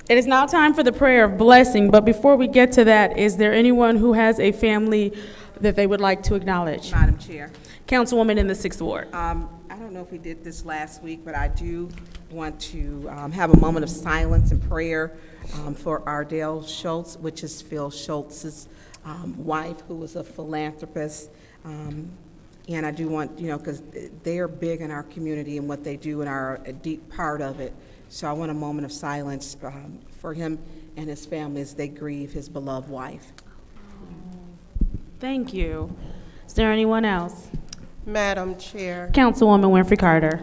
It is now time for the prayer of blessing, but before we get to that, is there anyone who has a family that they would like to acknowledge? Madam Chair. Councilwoman in the 6th Ward. I don't know if we did this last week, but I do want to have a moment of silence and prayer for Ardell Schultz, which is Phil Schultz's wife, who was a philanthropist. And I do want, because they are big in our community and what they do and are a deep part of it. So I want a moment of silence for him and his family as they grieve his beloved wife. Thank you. Is there anyone else? Madam Chair, Councilwoman Winfrey Carter.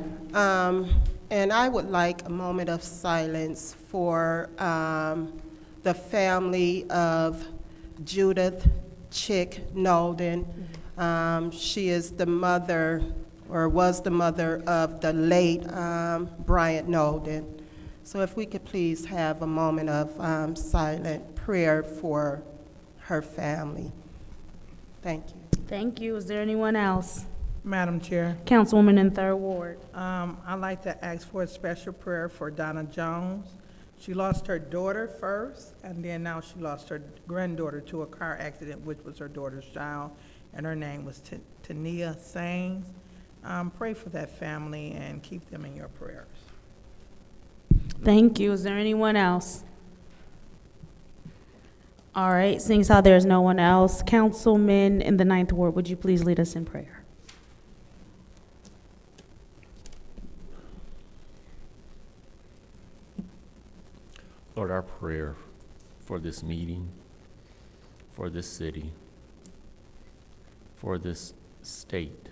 and I would like a moment of silence for the family of Judith Chick Nolden. She is the mother, or was the mother of the late Bryant Nolden. So if we could please have a moment of silent prayer for her family. Thank you. Thank you. Is there anyone else? Madam Chair, Councilwoman in 3rd Ward. I'd like to ask for a special prayer for Donna Jones. She lost her daughter first, and then now she lost her granddaughter to a car accident, which was her daughter's child, and her name was Tania Sains. Pray for that family and keep them in your prayers. Thank you. Is there anyone else? All right, seeing as how there's no one else, Councilman in the 9th Ward, would you please lead us in prayer? Lord, our prayer for this meeting, for this city, for this state,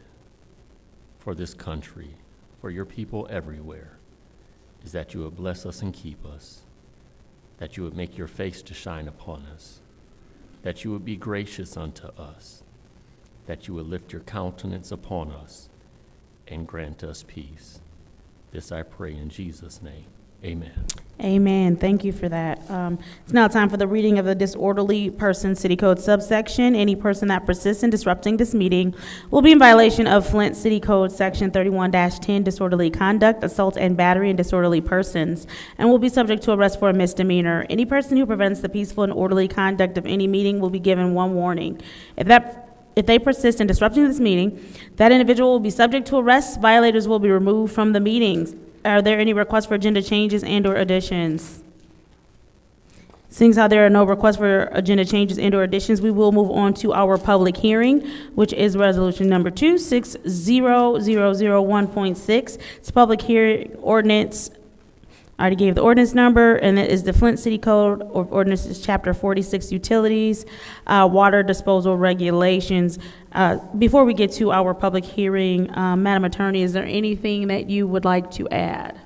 for this country, for your people everywhere, is that you would bless us and keep us, that you would make your face to shine upon us, that you would be gracious unto us, that you would lift your countenance upon us and grant us peace. This I pray in Jesus' name. Amen. Amen. Thank you for that. It's now time for the reading of the disorderly person city code subsection. Any person that persists in disrupting this meeting will be in violation of Flint City Code Section 31-10, disorderly conduct, assault and battery, and disorderly persons, and will be subject to arrest for a misdemeanor. Any person who prevents the peaceful and orderly conduct of any meeting will be given one warning. If they persist in disrupting this meeting, that individual will be subject to arrest. Violators will be removed from the meetings. Are there any requests for agenda changes and/or additions? Seeing as how there are no requests for agenda changes and/or additions, we will move on to our public hearing, which is resolution number 260001.6. It's a public hearing ordinance. I already gave the ordinance number, and it is the Flint City Code of Ordinances, Chapter 46, Utilities, Water Disposal Regulations. Before we get to our public hearing, Madam Attorney, is there anything that you would like to add?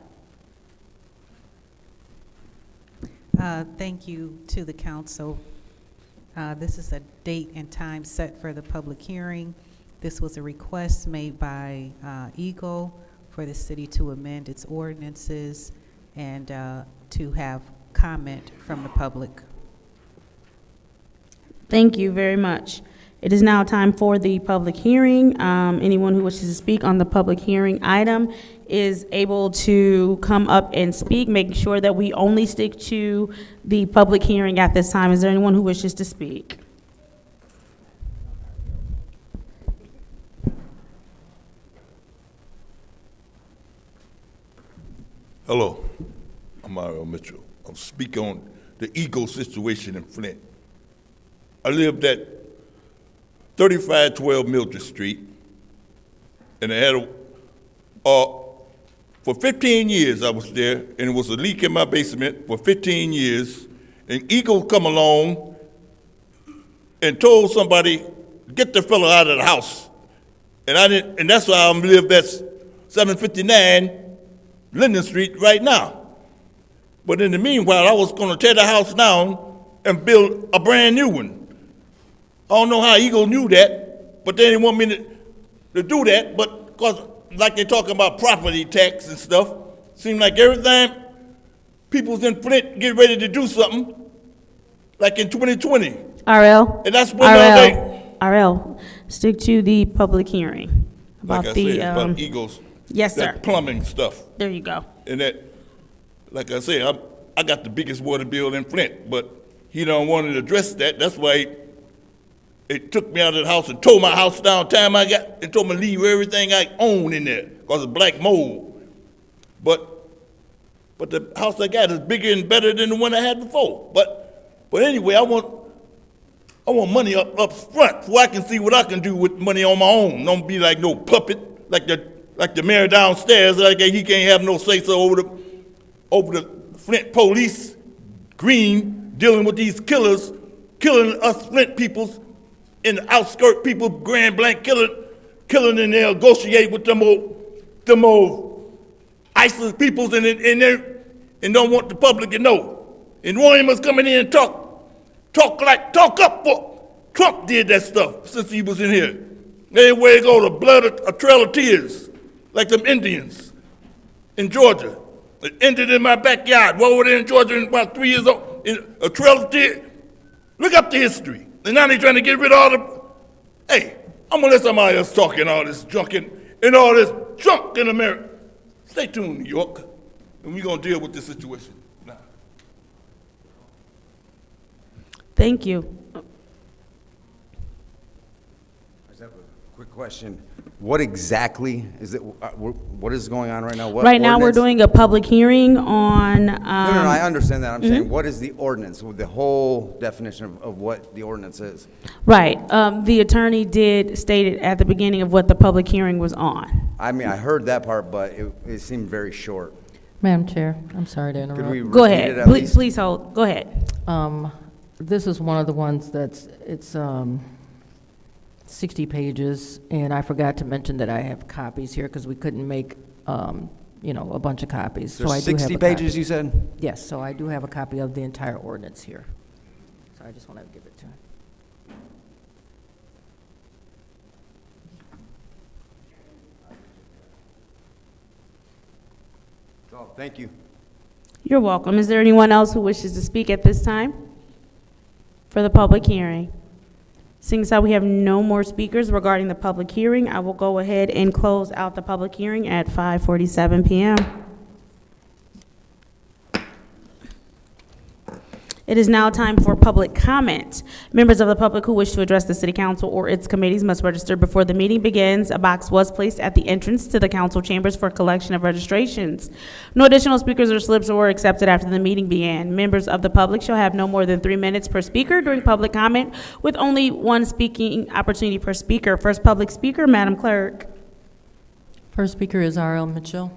Thank you to the council. This is a date and time set for the public hearing. This was a request made by Eagle for the city to amend its ordinances and to have comment from the public. Thank you very much. It is now time for the public hearing. Anyone who wishes to speak on the public hearing item is able to come up and speak, making sure that we only stick to the public hearing at this time. Is there anyone who wishes to speak? Hello, I'm Mario Mitchell. I'm speaking on the Eagle situation in Flint. I lived at 3512 Mildred Street, and I had for 15 years I was there, and it was a leak in my basement for 15 years, and Eagle come along and told somebody, get the fellow out of the house. And I didn't, and that's why I live at 759 Linden Street right now. But in the meanwhile, I was gonna tear the house down and build a brand new one. I don't know how Eagle knew that, but they didn't want me to do that, but because like they're talking about property tax and stuff, seemed like every time people's in Flint get ready to do something, like in 2020. RL? And that's when RL, stick to the public hearing. like I said, about Eagles. Yes, sir. That plumbing stuff. There you go. And that, like I said, I got the biggest water bill in Flint, but he don't want to address that. That's why it took me out of the house and tore my house down. Time I got and told me to leave everything I own in there because of black mold. But the house I got is bigger and better than the one I had before. But anyway, I want money up front so I can see what I can do with money on my own. Don't be like no puppet like the mayor downstairs. Like he can't have no say so over the Flint police, Green, dealing with these killers, killing us Flint peoples, in the outskirt people, Grand Blanc killing, and they'll negotiate with them old ISIS peoples and don't want the public to know. And William was coming in and talk up for Trump did that stuff since he was in here. Everywhere you go, the blood, a trail of tears, like them Indians in Georgia. It ended in my backyard. Well, over there in Georgia, about 3 years old, in a trail of tears. Look up the history. And now they're trying to get rid of all the, hey, I'm gonna let somebody else talking all this junk and all this junk in America. Stay tuned, New York, and we're gonna deal with this situation now. Thank you. I just have a quick question. What exactly is it, what is going on right now? What Right now, we're ordinance? doing a public hearing on, No, I understand that. I'm saying, what is the ordinance, the whole definition of what the ordinance is? right, the attorney did state it at the beginning of what the public hearing was on. I mean, I heard that part, but it seemed very short. Madam Chair, I'm sorry to Could we interrupt. Go repeat it ahead, at please, least? please hold, go ahead. This is one of the ones it's 60 pages, and I forgot to mention that I have copies here because we couldn't make, a bunch of copies. So I There's do have 60 a copy. pages, you said? Yes, so I do have a copy of the entire ordinance here. So I just want to give it to him. Oh, thank you. You're welcome. Is there anyone else who wishes to speak at this time for the public hearing? Seeing as how we have no more speakers regarding the public hearing, I will go ahead and close out the public hearing at 5:47 p.m. It is now time for public comment. Members of the public who wish to address the city council or its committees must register before the meeting begins. A box was placed at the entrance to the council chambers for collection of registrations. No additional speakers or slips were accepted after the meeting began. Members of the public shall have no more than 3 minutes per speaker during public comment, with only one speaking opportunity per speaker. First public speaker, Madam Clerk. First speaker is R.L. Mitchell.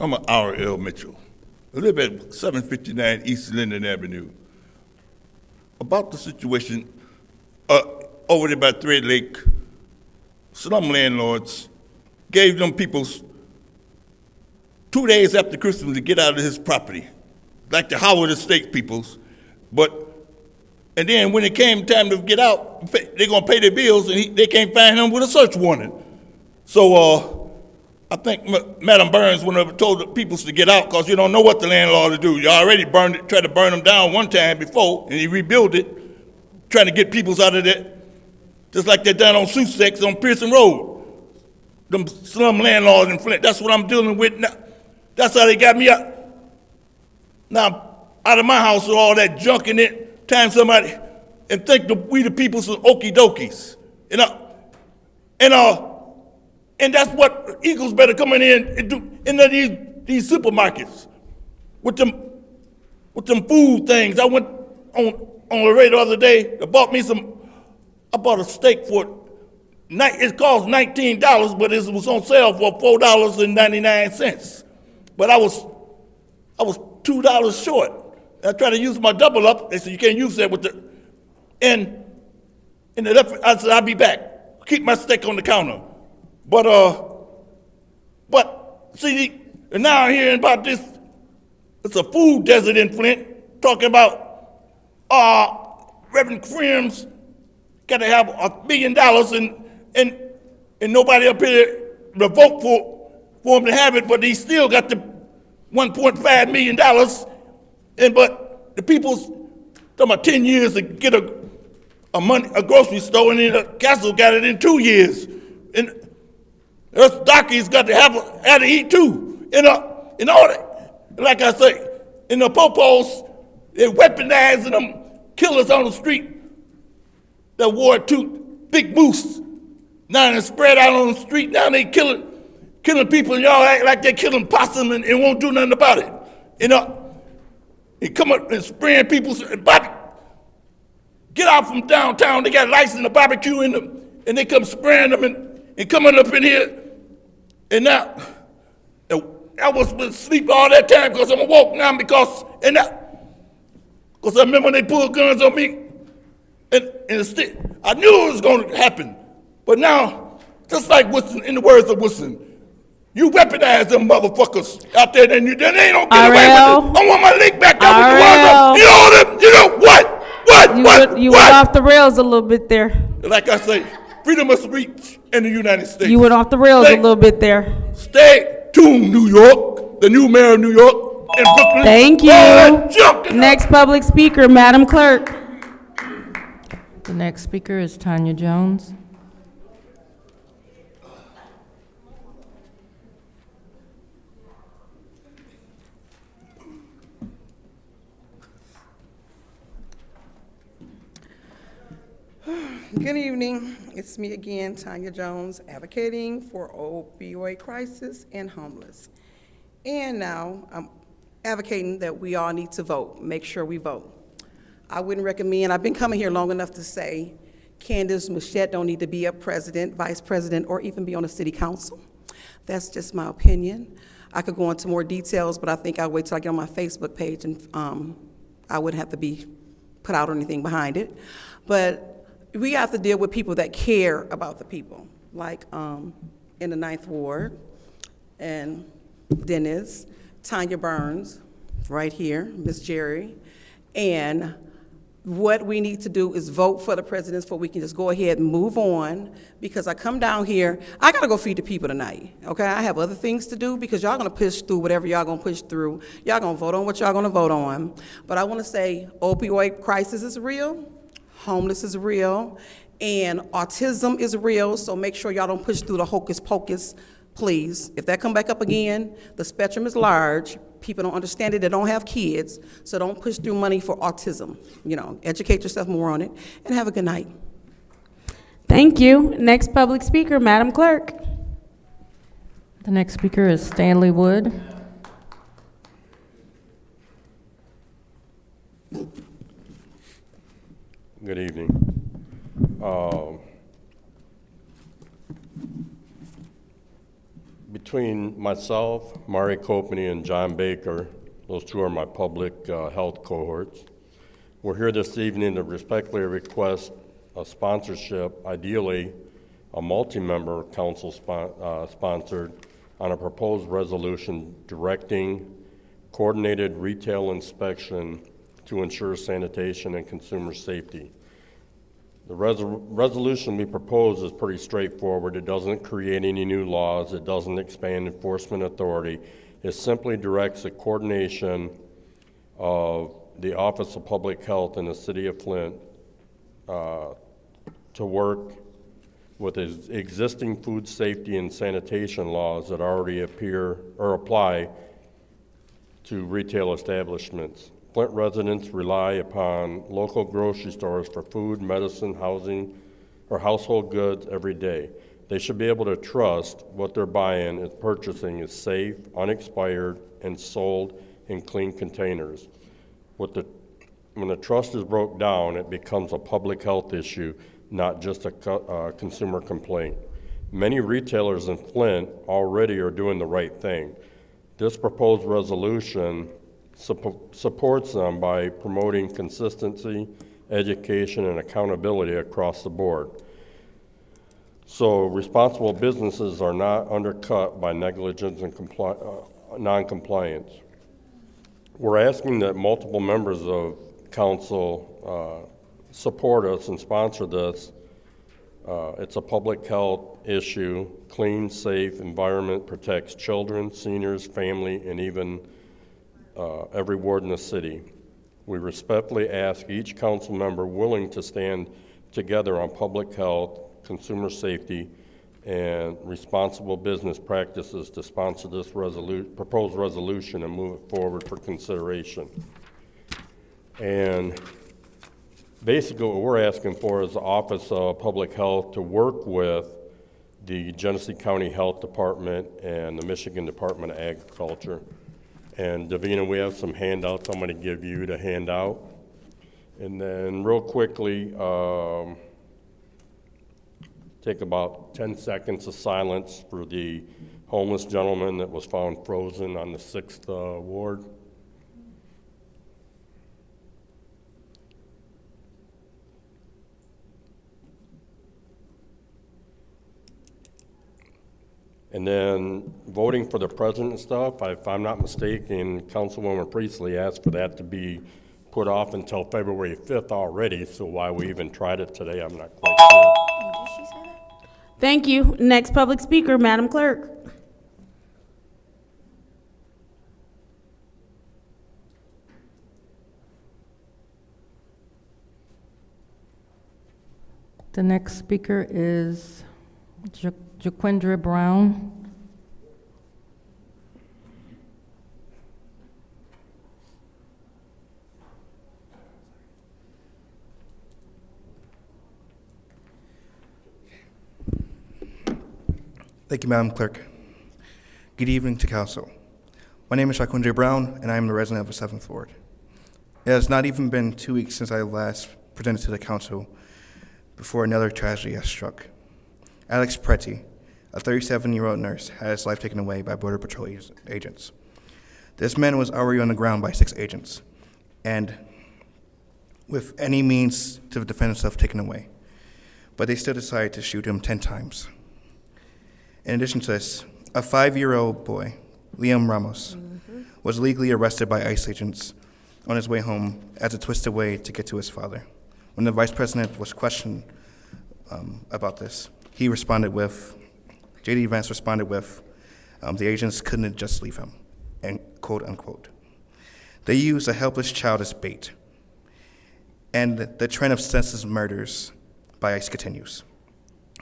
I'm an R.L. Mitchell. I live at 759 East Linden Avenue. About the situation over there by Thread Lake, some landlords gave them people 2 days after Christmas to get out of his property, like the Howard Estate peoples. And then when it came time to get out, they're gonna pay their bills, and they can't find him with a search warrant. So I think Madam Burns went over and told the people to get out because you don't know what the landlord will do. You already tried to burn them down one time before, and he rebuilt it, trying to get people out of there. Just like they done on Sussex on Pearson Road. Them slum landlords in Flint. That's what I'm dealing with now. That's how they got me out. Now, out of my house with all that junk in it, time somebody, and think we the people some okie dokies. And that's what Eagles better come in and do in these supermarkets with them food things. I went on the radio the other day. I bought a steak it cost $19, but it was on sale for $4.99. But I was $2 short. I tried to use my double up. They said you can't use that with and I said I'll be back. Keep my steak on the counter. But see, and now I'm hearing about this. It's a food desert in Flint. Talking about Reverend Crims got to have $1 billion and nobody up here to vote for him to have it, but he still got the $1.5 million. But the people's talking about 10 years to get a grocery store, and then the castle got it in 2 years. And us darkies got to have to eat too. And all that, like I say, in the popos, they're weaponizing them killers on the street that wore 2 big moose. Now they're spread out on the street. Now they killing people, and y'all act like they're killing possum and won't do nothing about it. They come up and spraying people. Get out from downtown. They got license to barbecue in them, and they come spraying them and coming up in here. And now, I was asleep all that time because I'm awoke now because I remember when they pulled guns on me, and I knew it was going to happen. But now, just like Woodson, in the words of Woodson, you weaponize them motherfuckers out there, then they don't get away with it. I want my leg back there with the what? You went off the rails a little bit there. Like I say, freedom of speech in the United States. You went off the rails a little bit there. Stay tuned, New York. The new mayor of New York and Brooklyn. Thank you. Next public speaker, Madam Clerk. The next speaker is Tanya Jones. Good evening. It's me again, Tanya Jones, advocating for opioid crisis and homeless. And now I'm advocating that we all need to vote. Make sure we vote. I wouldn't recommend, I've been coming here long enough to say Candace Machette don't need to be a president, vice president, or even be on the city council. That's just my opinion. I could go into more details, but I think I'll wait till I get on my Facebook page and I wouldn't have to be put out or anything behind it. But we have to deal with people that care about the people, like in the 9th Ward, and Dennis, Tanya Burns, right here, Miss Jerry, and what we need to do is vote for the presidents so we can just go ahead and move on, because I come down here, I gotta go feed the people tonight, okay? I have other things to do because y'all gonna push through whatever y'all gonna push through. Y'all gonna vote on what y'all gonna vote on. But I wanna say opioid crisis is real, homeless is real, and autism is real, so make sure y'all don't push through the hocus pocus please. If that come back up again, the spectrum is large. People don't understand it. They don't have kids, so don't push through money for autism. You know, educate yourself more on it, and have a good night. Thank you. Next public speaker, Madam Clerk. The next speaker is Stanley Wood. Good evening. Between myself, Mari Copany, and John Baker, those two are my public health cohorts, we're here this evening to respectfully request a sponsorship, ideally a multi-member council sponsored, on a proposed resolution directing coordinated retail inspection to ensure sanitation and consumer safety. The resolution we propose is pretty straightforward. It doesn't create any new laws. It doesn't expand enforcement authority. It simply directs the coordination of the Office of Public Health in the City of Flint to work with existing food safety and sanitation laws that already appear or apply to retail establishments. Flint residents rely upon local grocery stores for food, medicine, housing, or household goods every day. They should be able to trust what they're buying and purchasing is safe, unexpired, and sold in clean containers. When the trust is broke down, it becomes a public health issue, not just a consumer complaint. Many retailers in Flint already are doing the right thing. This proposed resolution supports them by promoting consistency, education, and accountability across the board. So responsible businesses are not undercut by negligence and non-compliance. We're asking that multiple members of council support us and sponsor this. It's a public health issue. Clean, safe environment protects children, seniors, family, and even every ward in the city. We respectfully ask each council member willing to stand together on public health, consumer safety, and responsible business practices to sponsor this proposed resolution and move it forward for consideration. And basically what we're asking for is the Office of Public Health to work with the Genesee County Health Department and the Michigan Department of Agriculture. And Davina, we have some handouts I'm going to give you to hand out. And then real quickly, take about 10 seconds of silence for the homeless gentleman that was found frozen on the 6th ward. And then voting for the president and stuff, if I'm not mistaken, Councilwoman Priestley asked for that to be put off until February 5th already, so why we even tried it today, I'm not quite sure. Did she say that? Thank you. Next public speaker, Madam Clerk. The next speaker is Jaquindra Brown. Thank you, Madam Clerk. Good evening to Council. My name is Jaquindra Brown, and I am the resident of the 7th Ward. It has not even been 2 weeks since I last presented to the Council before another tragedy has struck. Alex Pretty, a 37-year-old nurse, had his life taken away by Border Patrol agents. This man was already on the ground by 6 agents, and with any means to defend himself taken away. But they still decided to shoot him 10 times. In addition to this, a 5-year-old boy, Liam Ramos, was illegally arrested by ICE agents on his way home as a twisted way to get to his father. When the Vice President was questioned about this, he responded with, J.D. Vance responded with, the agents couldn't just leave him, and quote unquote. They used a helpless child as bait. And the trend of senseless murders by ICE continues.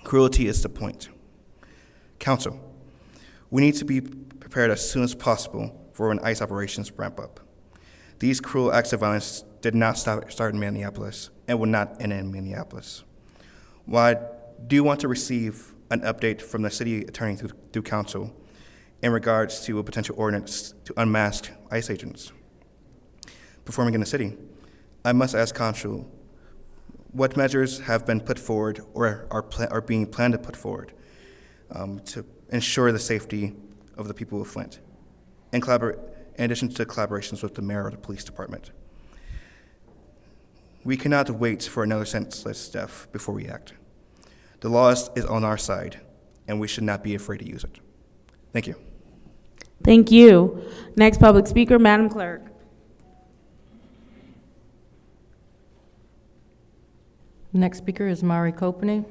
Cruelty is the point. Council, We need to be prepared as soon as possible for when ICE operations ramp up. These cruel acts of violence did not start in Minneapolis and will not end in Minneapolis. While I do want to receive an update from the city attorney through council in regards to a potential ordinance to unmask ICE agents performing in the city, I must ask council what measures have been put forward or are being planned to put forward to ensure the safety of the people of Flint, in addition to collaborations with the mayor of the police department. We cannot wait for another senseless death before we act. The law is on our side, and we should not be afraid to use it. Thank you. Thank you. Next public speaker, Madam Clerk. Next speaker is Mari Copany.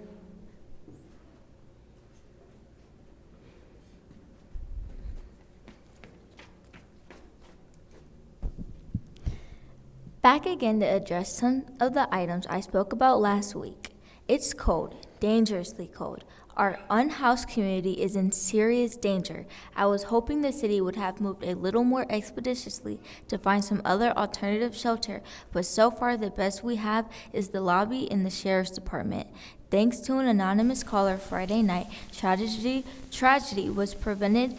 Back again to address some of the items I spoke about last week. It's cold, dangerously cold. Our unhoused community is in serious danger. I was hoping the city would have moved a little more expeditiously to find some other alternative shelter, but so far the best we have is the lobby in the sheriff's department. Thanks to an anonymous caller Friday night, tragedy was prevented,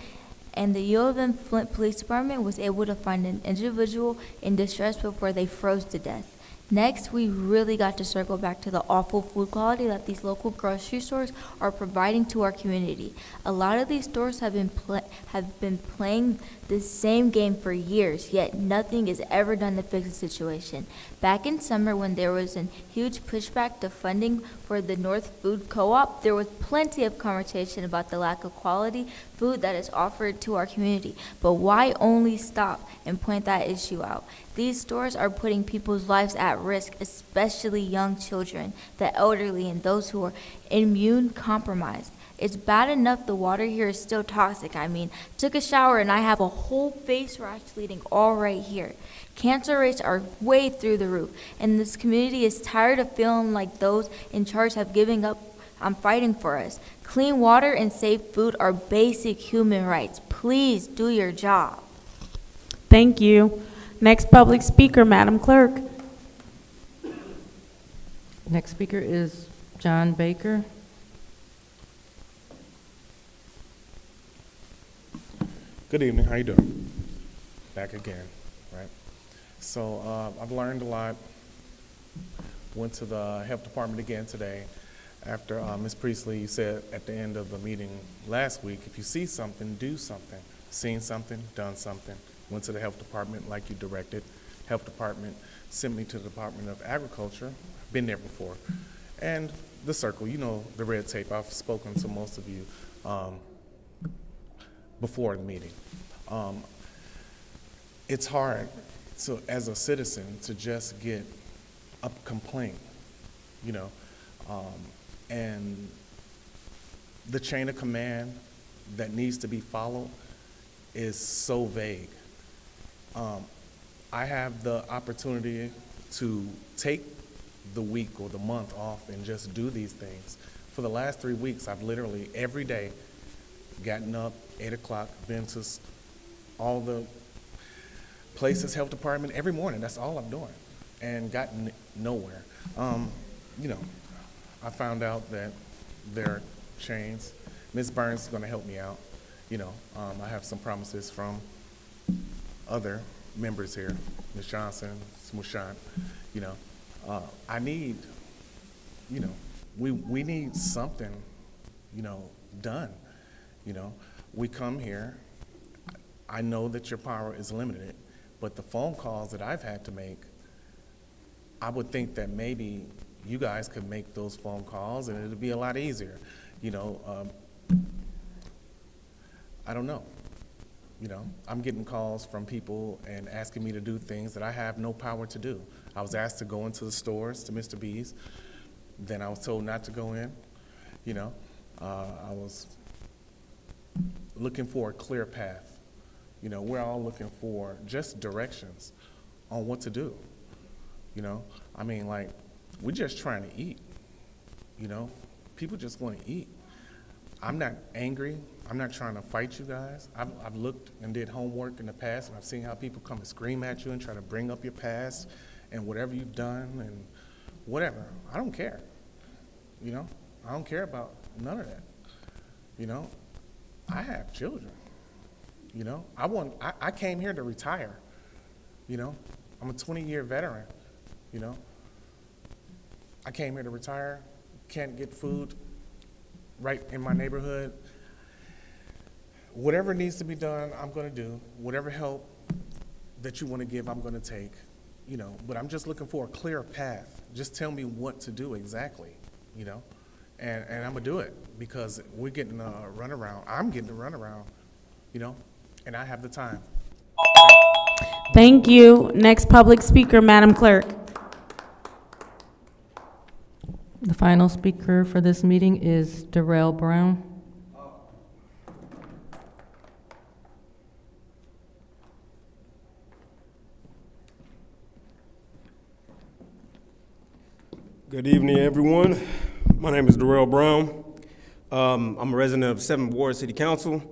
and the U of M Flint Police Department was able to find an individual in distress before they froze to death. Next, we really got to circle back to the awful food quality that these local grocery stores are providing to our community. A lot of these stores have been playing the same game for years, yet nothing is ever done to fix the situation. Back in summer, when there was a huge pushback to funding for the North Food Co-op, there was plenty of conversation about the lack of quality food that is offered to our community. But why only stop and point that issue out? These stores are putting people's lives at risk, especially young children, the elderly, and those who are immune compromised. It's bad enough the water here is still toxic. I mean, took a shower and I have a whole face rash bleeding all right here. Cancer rates are way through the roof, and this community is tired of feeling like those in charge have given up on fighting for us. Clean water and safe food are basic human rights. Please do your job. Thank you. Next public speaker, Madam Clerk. Next speaker is John Baker. Good evening, how you doing? Back again, right? So I've learned a lot. Went to the health department again today after Ms. Priestley said at the end of the meeting last week, if you see something, do something. Seen something, done something. Went to the health department like you directed. Health department sent me to the Department of Agriculture. Been there before. And the circle, you know the red tape. I've spoken to most of you before the meeting. It's hard as a citizen to just get a complaint, you know, and the chain of command that needs to be followed is so vague. I have the opportunity to take the week or the month off and just do these things. For the last 3 weeks, I've literally every day gotten up, 8 o'clock, been to all the places, health department, every morning. That's all I'm doing, and gotten nowhere. You know, I found out that there are chains. Ms. Burns is going to help me out. You know, I have some promises from other members here, Ms. Johnson, Smushant. You know, I need, you know, we need something, you know, done. You know, we come here, I know that your power is limited, but the phone calls that I've had to make, I would think that maybe you guys could make those phone calls and it'd be a lot easier. You know, I don't know. You know, I'm getting calls from people and asking me to do things that I have no power to do. I was asked to go into the stores, to Mr. B's, then I was told not to go in. You know, I was looking for a clear path. You know, we're all looking for just directions on what to do. You know, I mean, like, we're just trying to eat. You know, people just want to eat. I'm not angry. I'm not trying to fight you guys. I've looked and did homework in the past, and I've seen how people come and scream at you and try to bring up your past and whatever you've done and whatever. I don't care. You know, I don't care about none of that. You know, I have children. You know, I came here to retire. You know, I'm a 20-year veteran. You know, I came here to retire. Can't get food right in my neighborhood. Whatever needs to be done, I'm going to do. Whatever help that you want to give, I'm going to take. You know, but I'm just looking for a clear path. Just tell me what to do exactly. You know, and I'm going to do it because we're getting a runaround. I'm getting a runaround. You know, and I have the time. Thank you. Next public speaker, Madam Clerk. The final speaker for this meeting is Darrell Brown. Good evening, everyone. My name is Darrell Brown. I'm a resident of 7th Ward City Council.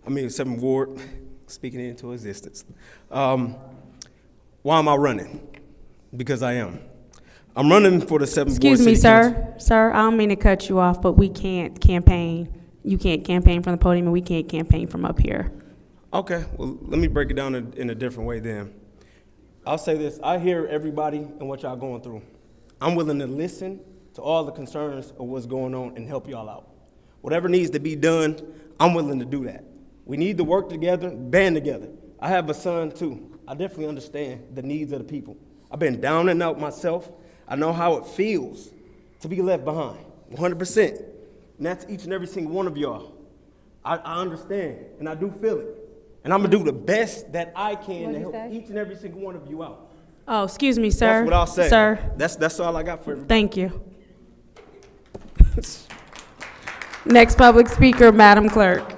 7th Ward, speaking it into existence. Why am I running? Because I am. I'm running for the 7th Ward City Excuse me, sir. Council. Sir, I don't mean to cut you off, but we can't campaign. You can't campaign from the podium, and we can't campaign from up here. Okay, well, let me break it down in a different way then. I'll say this. I hear everybody and what y'all going through. I'm willing to listen to all the concerns of what's going on and help y'all out. Whatever needs to be done, I'm willing to do that. We need to work together, band together. I have a son too. I definitely understand the needs of the people. I've been down and out myself. I know how it feels to be left behind, 100%. And that's each and every single one of y'all. I understand, and I do feel it. And I'm gonna do the best that I can to help each and every single one of you out. Oh, excuse me, sir. That's what I'll say. Sir. That's all I got for everybody. Thank you. Next public speaker, Madam Clerk.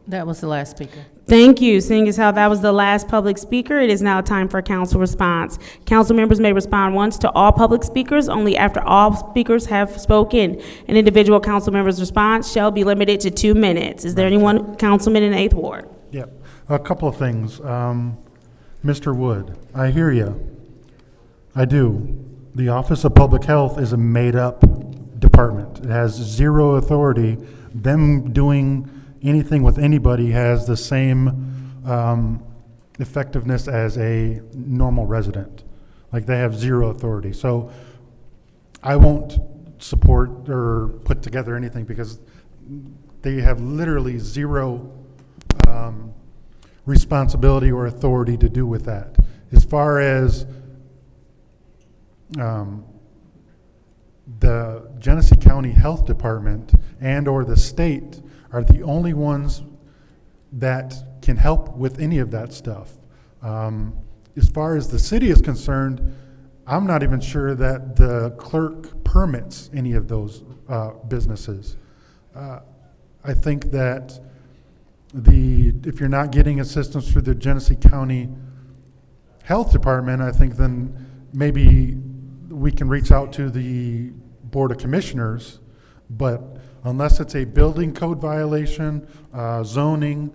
That was the last speaker. Thank you. Seeing as how that was the last public speaker, it is now time for council response. Council members may respond once to all public speakers, only after all speakers have spoken. An individual council member's response shall be limited to 2 minutes. Is there anyone, councilman in the 8th Ward? Yep. A couple of things. Mr. Wood, I hear you. I do. The Office of Public Health is a made-up department. It has zero authority. Them doing anything with anybody has the same effectiveness as a normal resident. Like, they have zero authority. So I won't support or put together anything because they have literally zero responsibility or authority to do with that. As far as the Genesee County Health Department and or the state are the only ones that can help with any of that stuff. As far as the city is concerned, I'm not even sure that the clerk permits any of those businesses. I think that if you're not getting assistance through the Genesee County Health Department, I think then maybe we can reach out to the Board of Commissioners, but unless it's a building code violation, zoning,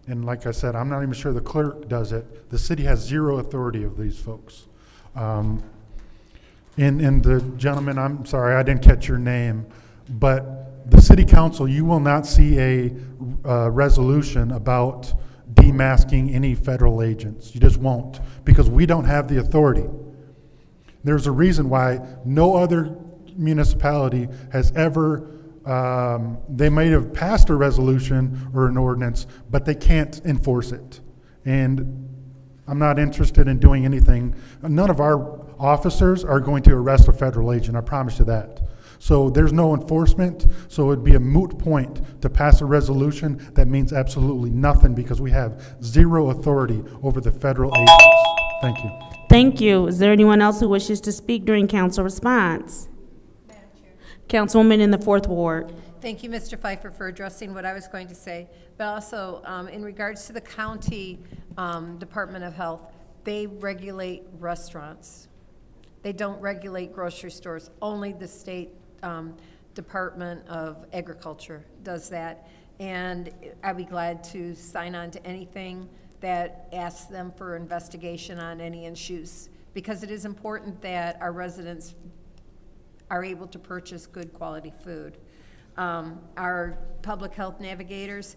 and like I said, I'm not even sure the clerk does it. The city has zero authority of these folks. And the gentleman, I'm sorry, I didn't catch your name, but the city council, you will not see a resolution about demasking any federal agents. You just won't, because we don't have the authority. There's a reason why no other municipality has ever, they may have passed a resolution or an ordinance, but they can't enforce it. And I'm not interested in doing anything. None of our officers are going to arrest a federal agent, I promise you that. So there's no enforcement, so it'd be a moot point to pass a resolution that means absolutely nothing because we have zero authority over the federal agents. Thank you. Thank you. Is there anyone else who wishes to speak during council response? Madam Chair. Councilwoman in the 4th Ward. Thank you, Mr. Pfeiffer, for addressing what I was going to say. But also, in regards to the county Department of Health, they regulate restaurants. They don't regulate grocery stores. Only the state Department of Agriculture does that. And I'd be glad to sign on to anything that asks them for investigation on any issues, because it is important that our residents are able to purchase good quality food. Our public health navigators,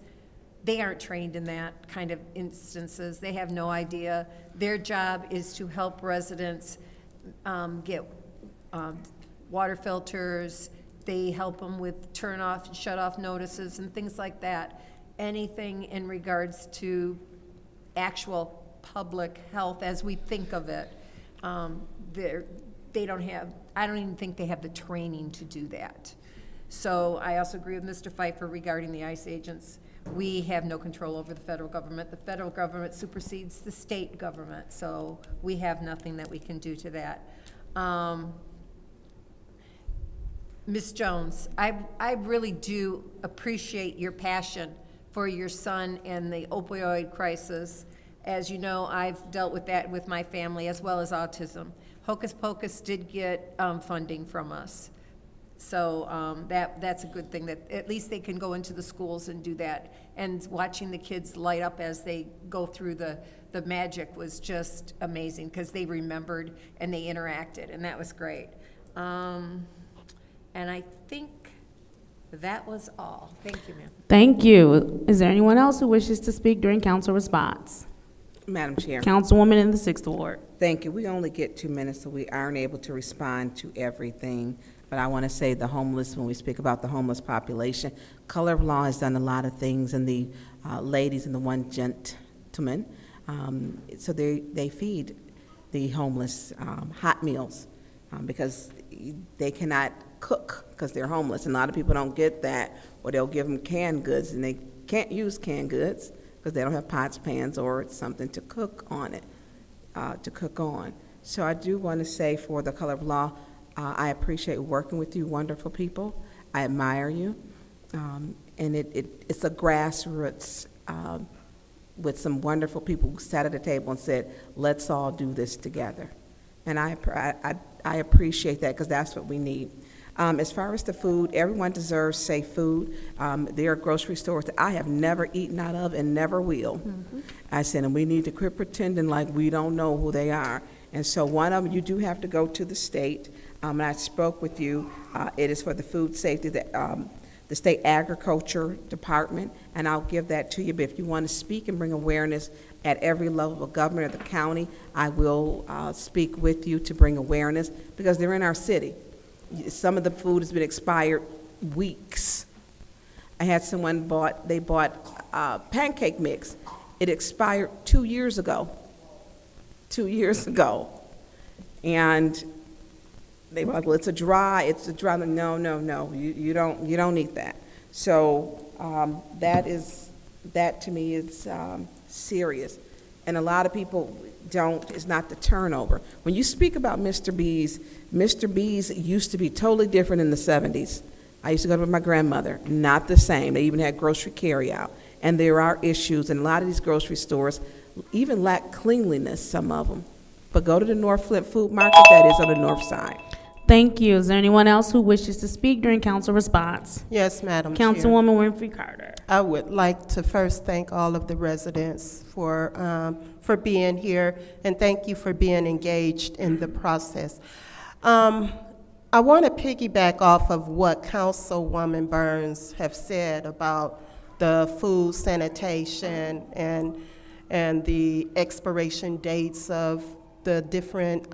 they aren't trained in that kind of instances. They have no idea. Their job is to help residents get water filters. They help them with turn off and shut off notices and things like that. Anything in regards to actual public health as we think of it. They don't have, I don't even think they have the training to do that. So I also agree with Mr. Pfeiffer regarding the ICE agents. We have no control over the federal government. The federal government supersedes the state government, so we have nothing that we can do to that. Ms. Jones, I really do appreciate your passion for your son and the opioid crisis. As you know, I've dealt with that with my family as well as autism. Hocus Pocus did get funding from us. So that's a good thing, that at least they can go into the schools and do that. And watching the kids light up as they go through the magic was just amazing, because they remembered and they interacted, and that was great. And I think that was all. Thank you, ma'am. Thank you. Is there anyone else who wishes to speak during council response? Madam Chair. Councilwoman in the 6th Ward. Thank you. We only get 2 minutes, so we aren't able to respond to everything. But I want to say the homeless, when we speak about the homeless population, Color of Law has done a lot of things, and the ladies and the one gentleman, so they feed the homeless hot meals because they cannot cook because they're homeless. And a lot of people don't get that, or they'll give them canned goods, and they can't use canned goods because they don't have pots, pans, or something to cook on it, to cook on. So I do want to say, for the Color of Law, I appreciate working with you, wonderful people. I admire you. And it's a grassroots with some wonderful people who sat at the table and said, let's all do this together. And I appreciate that, because that's what we need. As far as the food, everyone deserves safe food. There are grocery stores that I have never eaten out of and never will. Mm-hmm. I said, and we need to quit pretending like we don't know who they are. And so one of them, you do have to go to the state. And I spoke with you. It is for the food safety, the state agriculture department, and I'll give that to you. But if you want to speak and bring awareness at every level of government of the county, I will speak with you to bring awareness, because they're in our city. Some of the food has been expired weeks. I had someone bought pancake mix. It expired 2 years ago. 2 years ago. And they were like, well, it's a dry. No, you don't eat that. So that to me is serious. And a lot of people it's not the turnover. When you speak about Mr. B's used to be totally different in the 70s. I used to go with my grandmother, not the same. They even had grocery carryout. And there are issues, and a lot of these grocery stores even lack cleanliness, some of them. But go to the North Flint Food Market, that is on the north side. Thank you. Is there anyone else who wishes to speak during council response? Yes, Madam Chair. Councilwoman Winfrey Carter. I would like to first thank all of the residents for being here, and thank you for being engaged in the process. I want to piggyback off of what Councilwoman Burns have said about the food sanitation and the expiration dates of the different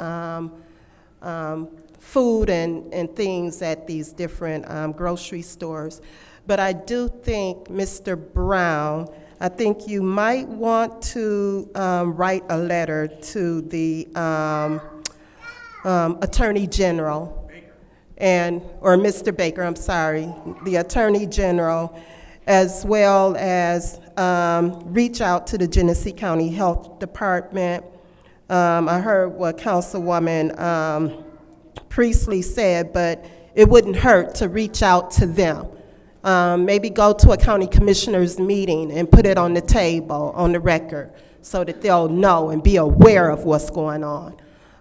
food and things at these different grocery stores. But I do think, Mr. Brown, I think you might want to write a letter to the Attorney General, or Mr. Baker, I'm sorry, the Attorney General, as well as reach out to the Genesee County Health Department. I heard what Councilwoman Priestley said, but it wouldn't hurt to reach out to them. Maybe go to a county commissioners meeting and put it on the table, on the record, so that they'll know and be aware of what's going on.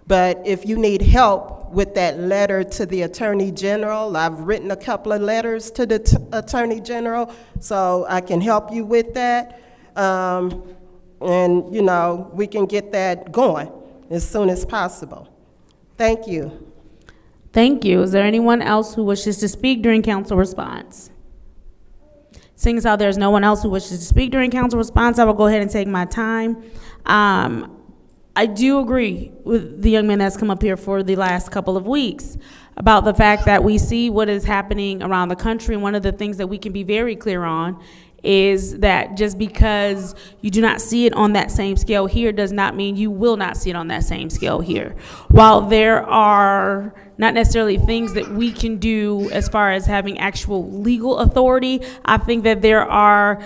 But if you need help with that letter to the Attorney General, I've written a couple of letters to the Attorney General, so I can help you with that. And, you know, we can get that going as soon as possible. Thank you. Thank you. Is there anyone else who wishes to speak during council response? Seeing as how there's no one else who wishes to speak during council response, I will go ahead and take my time. I do agree with the young man that's come up here for the last couple of weeks about the fact that we see what is happening around the country. And one of the things that we can be very clear on is that just because you do not see it on that same scale here does not mean you will not see it on that same scale here. While there are not necessarily things that we can do as far as having actual legal authority, I think that there are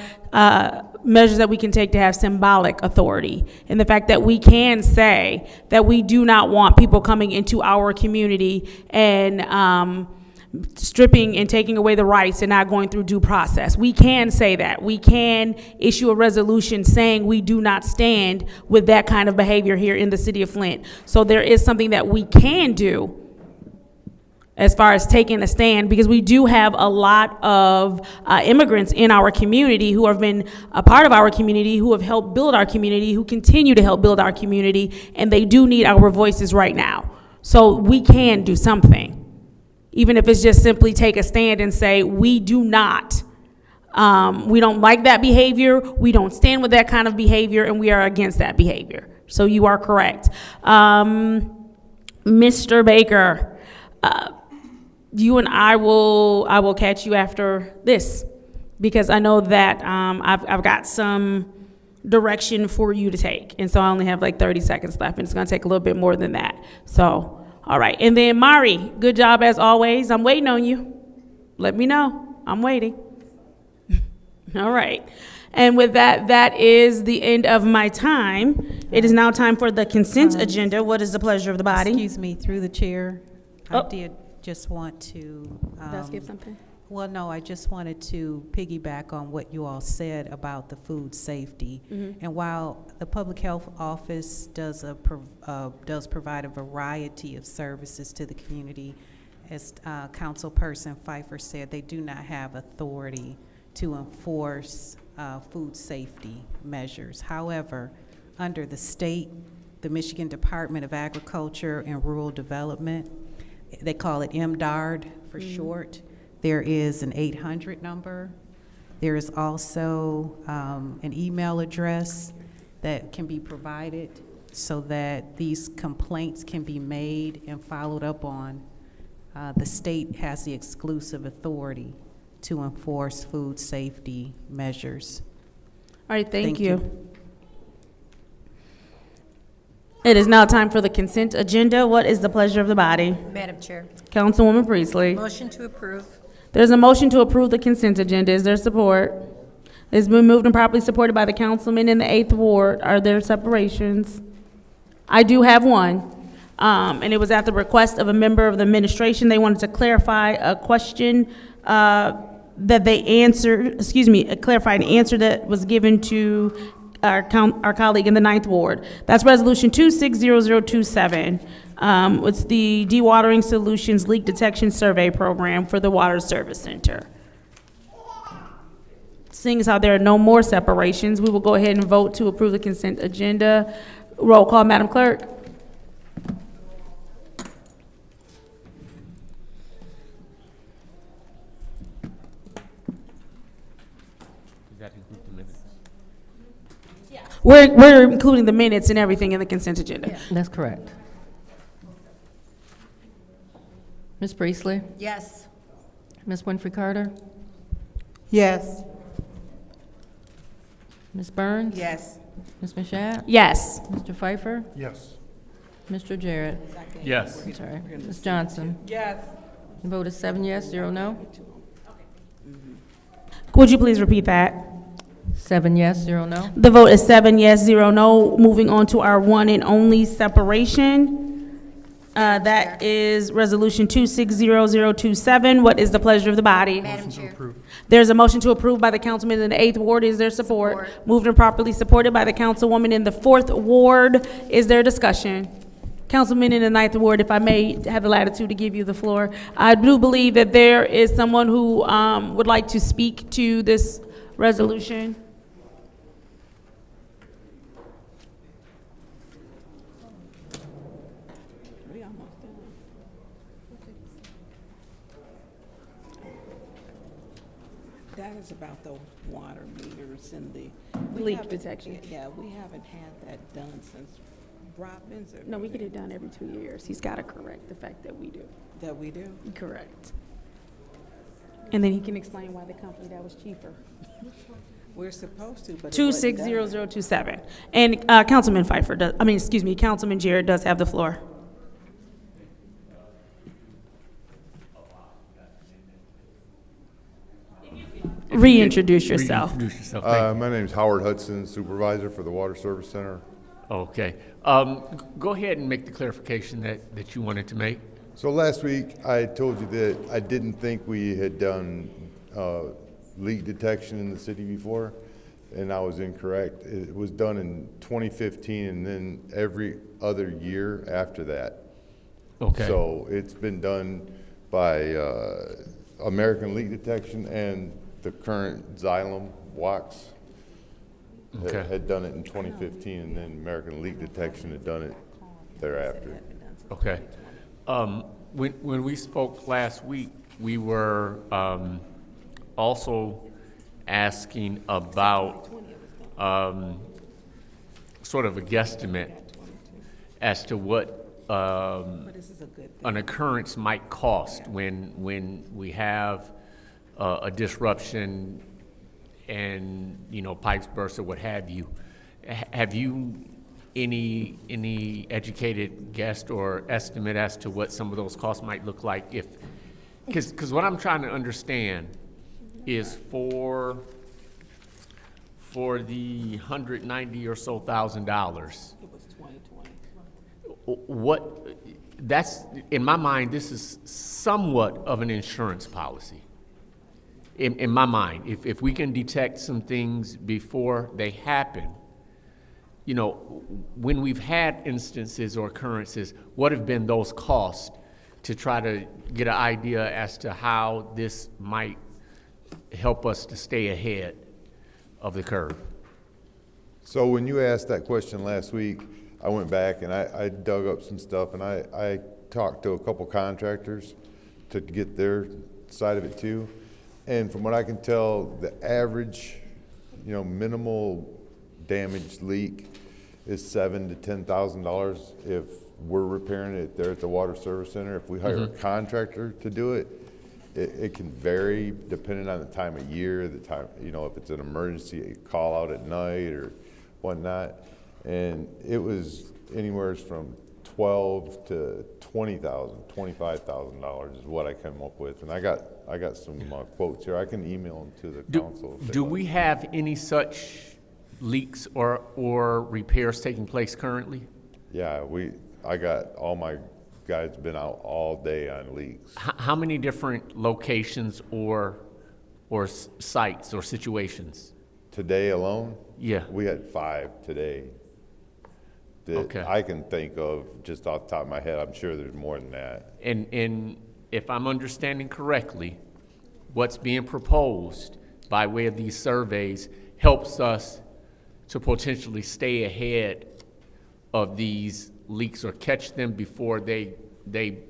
measures that we can take to have symbolic authority. And the fact that we can say that we do not want people coming into our community and stripping and taking away the rights and not going through due process. We can say that. We can issue a resolution saying we do not stand with that kind of behavior here in the city of Flint. So there is something that we can do as far as taking a stand, because we do have a lot of immigrants in our community who have been a part of our community, who have helped build our community, who continue to help build our community, and they do need our voices right now. So we can do something. Even if it's just simply take a stand and say, we do not, we don't like that behavior, we don't stand with that kind of behavior, and we are against that behavior. So you are correct. Mr. Baker, you and I will catch you after this, because I know that I've got some direction for you to take. And so I only have like 30 seconds left, and it's gonna take a little bit more than that. So. All right, and then Mari, good job as always. I'm waiting on you. Let me know. I'm waiting. All right. And with that, that is the end of my time. It is now time for the consent agenda. What is the pleasure of the body? Excuse me, through the chair. I did just want to. Did I skip something? Well, no, I just wanted to piggyback on what you all said about the food safety. Mm-hmm. And while the Public Health Office does provide a variety of services to the community, as Councilperson Pfeiffer said, they do not have authority to enforce food safety measures. However, under the state, the Michigan Department of Agriculture and Rural Development, they call it MDARD for short. There is an 800 number. There is also an email address that can be provided so that these complaints can be made and followed up on. The state has the exclusive authority to enforce food safety measures. All right, thank you. It is now time for the consent agenda. What is the pleasure of the body? Madam Chair. Councilwoman Priestley. Motion to approve. There's a motion to approve the consent agenda. Is there support? It's been moved and properly supported by the councilman in the 8th Ward. Are there separations? I do have one, and it was at the request of a member of the administration. They wanted to clarify a question that they answered, clarify an answer that was given to our colleague in the 9th Ward. That's Resolution 260027. It's the Dewatering Solutions Leak Detection Survey Program for the Water Service Center. Seeing as how there are no more separations, we will go ahead and vote to approve the consent agenda. Roll call, Madam Clerk. Does that include the minutes? We're including the minutes and everything in the consent agenda. Yeah. That's correct. Ms. Priestley? Yes. Ms. Winfrey Carter? Yes. Ms. Burns? Yes. Ms. Mashat? Yes. Mr. Pfeiffer? Yes. Mr. Jarrett? Yes. I'm sorry. Ms. Johnson? Yes. The vote is 7 yes, 0 no. Would you please repeat that? 7 yes, 0 no. The vote is 7 yes, 0 no. Moving on to our one and only separation. That is Resolution 260027. What is the pleasure of the body? Madam Chair. There's a motion to approve by the councilman in the 8th Ward. Is there support? Moved and properly supported by the councilwoman in the 4th Ward. Is there discussion? Councilman in the Ninth Ward, if I may have the latitude to give you the floor, I do believe that there is someone who would like to speak to this resolution. We almost done. That is about the water meters and the. we Leak haven't- detection. Yeah, we haven't had that done since Rob Benzer. No, we get it done every 2 years. He's got to correct the fact that we do. That we do? Correct. And then he can explain why the company that was cheaper. We're supposed to, but it wasn't done. 260027. And Councilman Pfeiffer does, Councilman Jarrett does have the floor. Reintroduce yourself. Reintroduce yourself. Thank you. My name's Howard Hudson, Supervisor for the Water Service Center. Okay. Go ahead and make the clarification that you wanted to make. So last week, I told you that I didn't think we had done leak detection in the city before, and I was incorrect. It was done in 2015 and then every other year after that. Okay. So it's been done by American Leak Detection, and the current Xylem Wax Okay. had done it in 2015, and then American Leak Detection had done it thereafter. Okay. When we spoke last week, we were also asking about sort of a guesstimate as to what an occurrence might cost when we have a disruption and, pipes burst or what have you. Have you any educated guess or estimate as to what some of those costs might look like because what I'm trying to understand is for the $190 or so thousand dollars. It was 2020. What that's in my mind, this is somewhat of an insurance policy. In my mind, if we can detect some things before they happen, when we've had instances or occurrences, what have been those costs to try to get an idea as to how this might help us to stay ahead of the curve? So when you asked that question last week, I went back and I dug up some stuff, and I talked to a couple contractors to get their side of it too. And from what I can tell, the average, minimal damage leak is $7,000 to $10,000 if we're repairing it there at the Water Service Center. If we hire a contractor to do it, it can vary depending on the time of year, the time, if it's an emergency, a call out at night or whatnot. And it was anywhere from $12,000 to $20,000, $25,000 is what I came up with. And I got some quotes here. I can email them to the council. Do we have any such leaks or repairs taking place currently? Yeah, I got all my guys been out all day on leaks. How many different locations or sites or situations? Today alone? Yeah. We had 5 today that Okay. I can think of just off the top of my head. I'm sure there's more than that. And if I'm understanding correctly, what's being proposed by way of these surveys helps us to potentially stay ahead of these leaks or catch them before they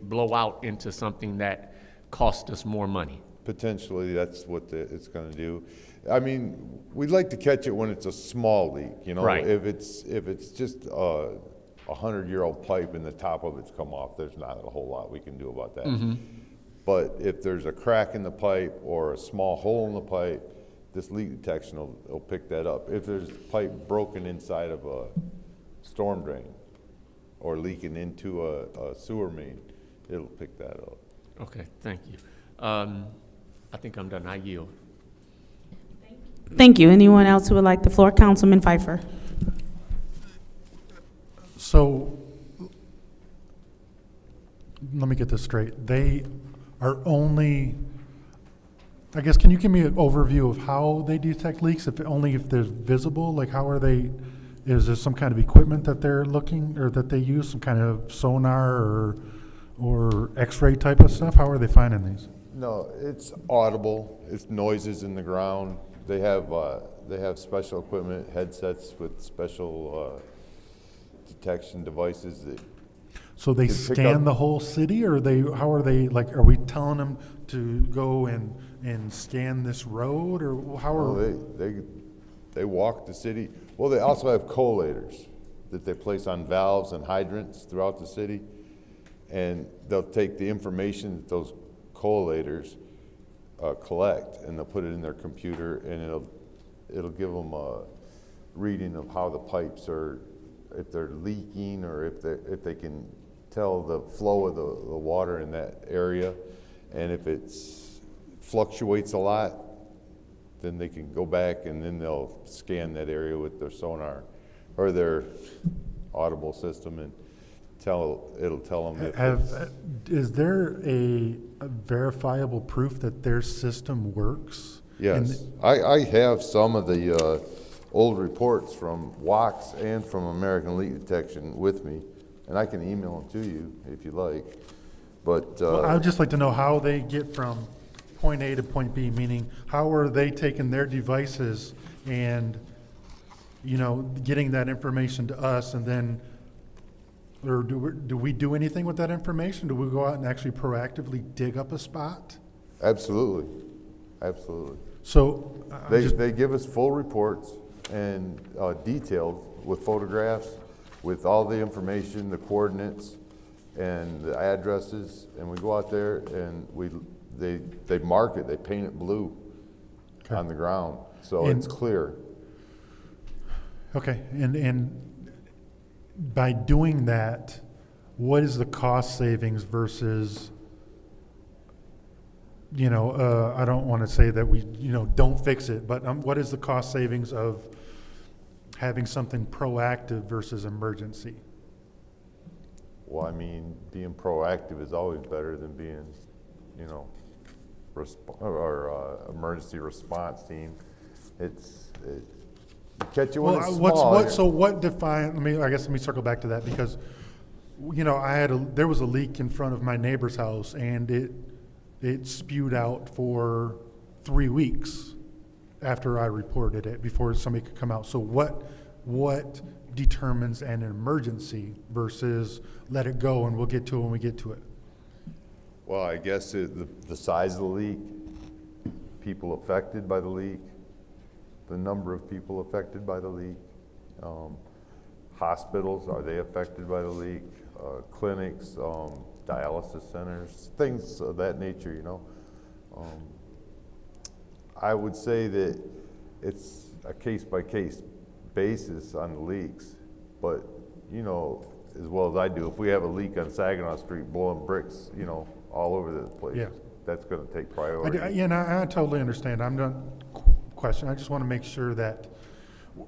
blow out into something that costs us more money. Potentially, that's what it's going to do. I mean, we'd like to catch it when it's a small leak, Right. If it's just a 100-year-old pipe and the top of it's come off, there's not a whole lot we can do about that. Mhm. But if there's a crack in the pipe or a small hole in the pipe, this leak detection will pick that up. If there's a pipe broken inside of a storm drain or leaking into a sewer main, it'll pick that up. Okay, thank you. I think I'm done. I yield. Thank you. Anyone else who would like the floor? Councilman Pfeiffer. So, let me get this straight. They are only, I guess, can you give me an overview of how they detect leaks? If they're visible, like how are they is there some kind of equipment that they're looking, or that they use, some kind of sonar or X-ray type of stuff? How are they finding these? No, it's audible. It's noises in the ground. They have special equipment, headsets with special detection devices that. So they can pick scan up- the whole city, or how are they, like, are we telling them to go and scan this road, or how are? No, they walk the city. Well, they also have collators that they place on valves and hydrants throughout the city, and they'll take the information that those collators collect, and they'll put it in their computer, and it'll give them a reading of how the pipes are, if they're leaking, or if they can tell the flow of the water in that area, and if it's fluctuates a lot, then they can go back and then they'll scan that area with their sonar or their audible system, and it'll tell them if Is there a verifiable proof that their system works? Yes, I have some of the old reports from WOX and from American Leak Detection with me, and I can email them to you if you like. But Well, I would just like to know how they get from point A to point B, meaning how are they taking their devices and, getting that information to us, and then, or do we do anything with that information? Do we go out and actually proactively dig up a spot? Absolutely. So they give us full reports and detailed with photographs, with all the information, the coordinates, and the addresses, and we go out there and they mark it, they paint it blue on the ground, so it's clear. Okay, and by doing that, what is the cost savings versus, I don't want to say that we, don't fix it, but what is the cost savings of having something proactive versus emergency? Well, I mean, being proactive is always better than being, emergency response team. It catch you when it's small. So what define? Let me circle back to that, because, there was a leak in front of my neighbor's house, and it spewed out for 3 weeks after I reported it, before somebody could come out. So what determines an emergency versus let it go and we'll get to it when we get to it? Well, I guess the size of the leak, people affected by the leak, the number of people affected by the leak, hospitals, are they affected by the leak, clinics, dialysis centers, things of that nature, I would say that it's a case-by-case basis on the leaks, but, as well as I do, if we have a leak on Saginaw Street blowing bricks, all over the place, that's gonna take priority. I totally understand. I'm not questioning. I just want to make sure that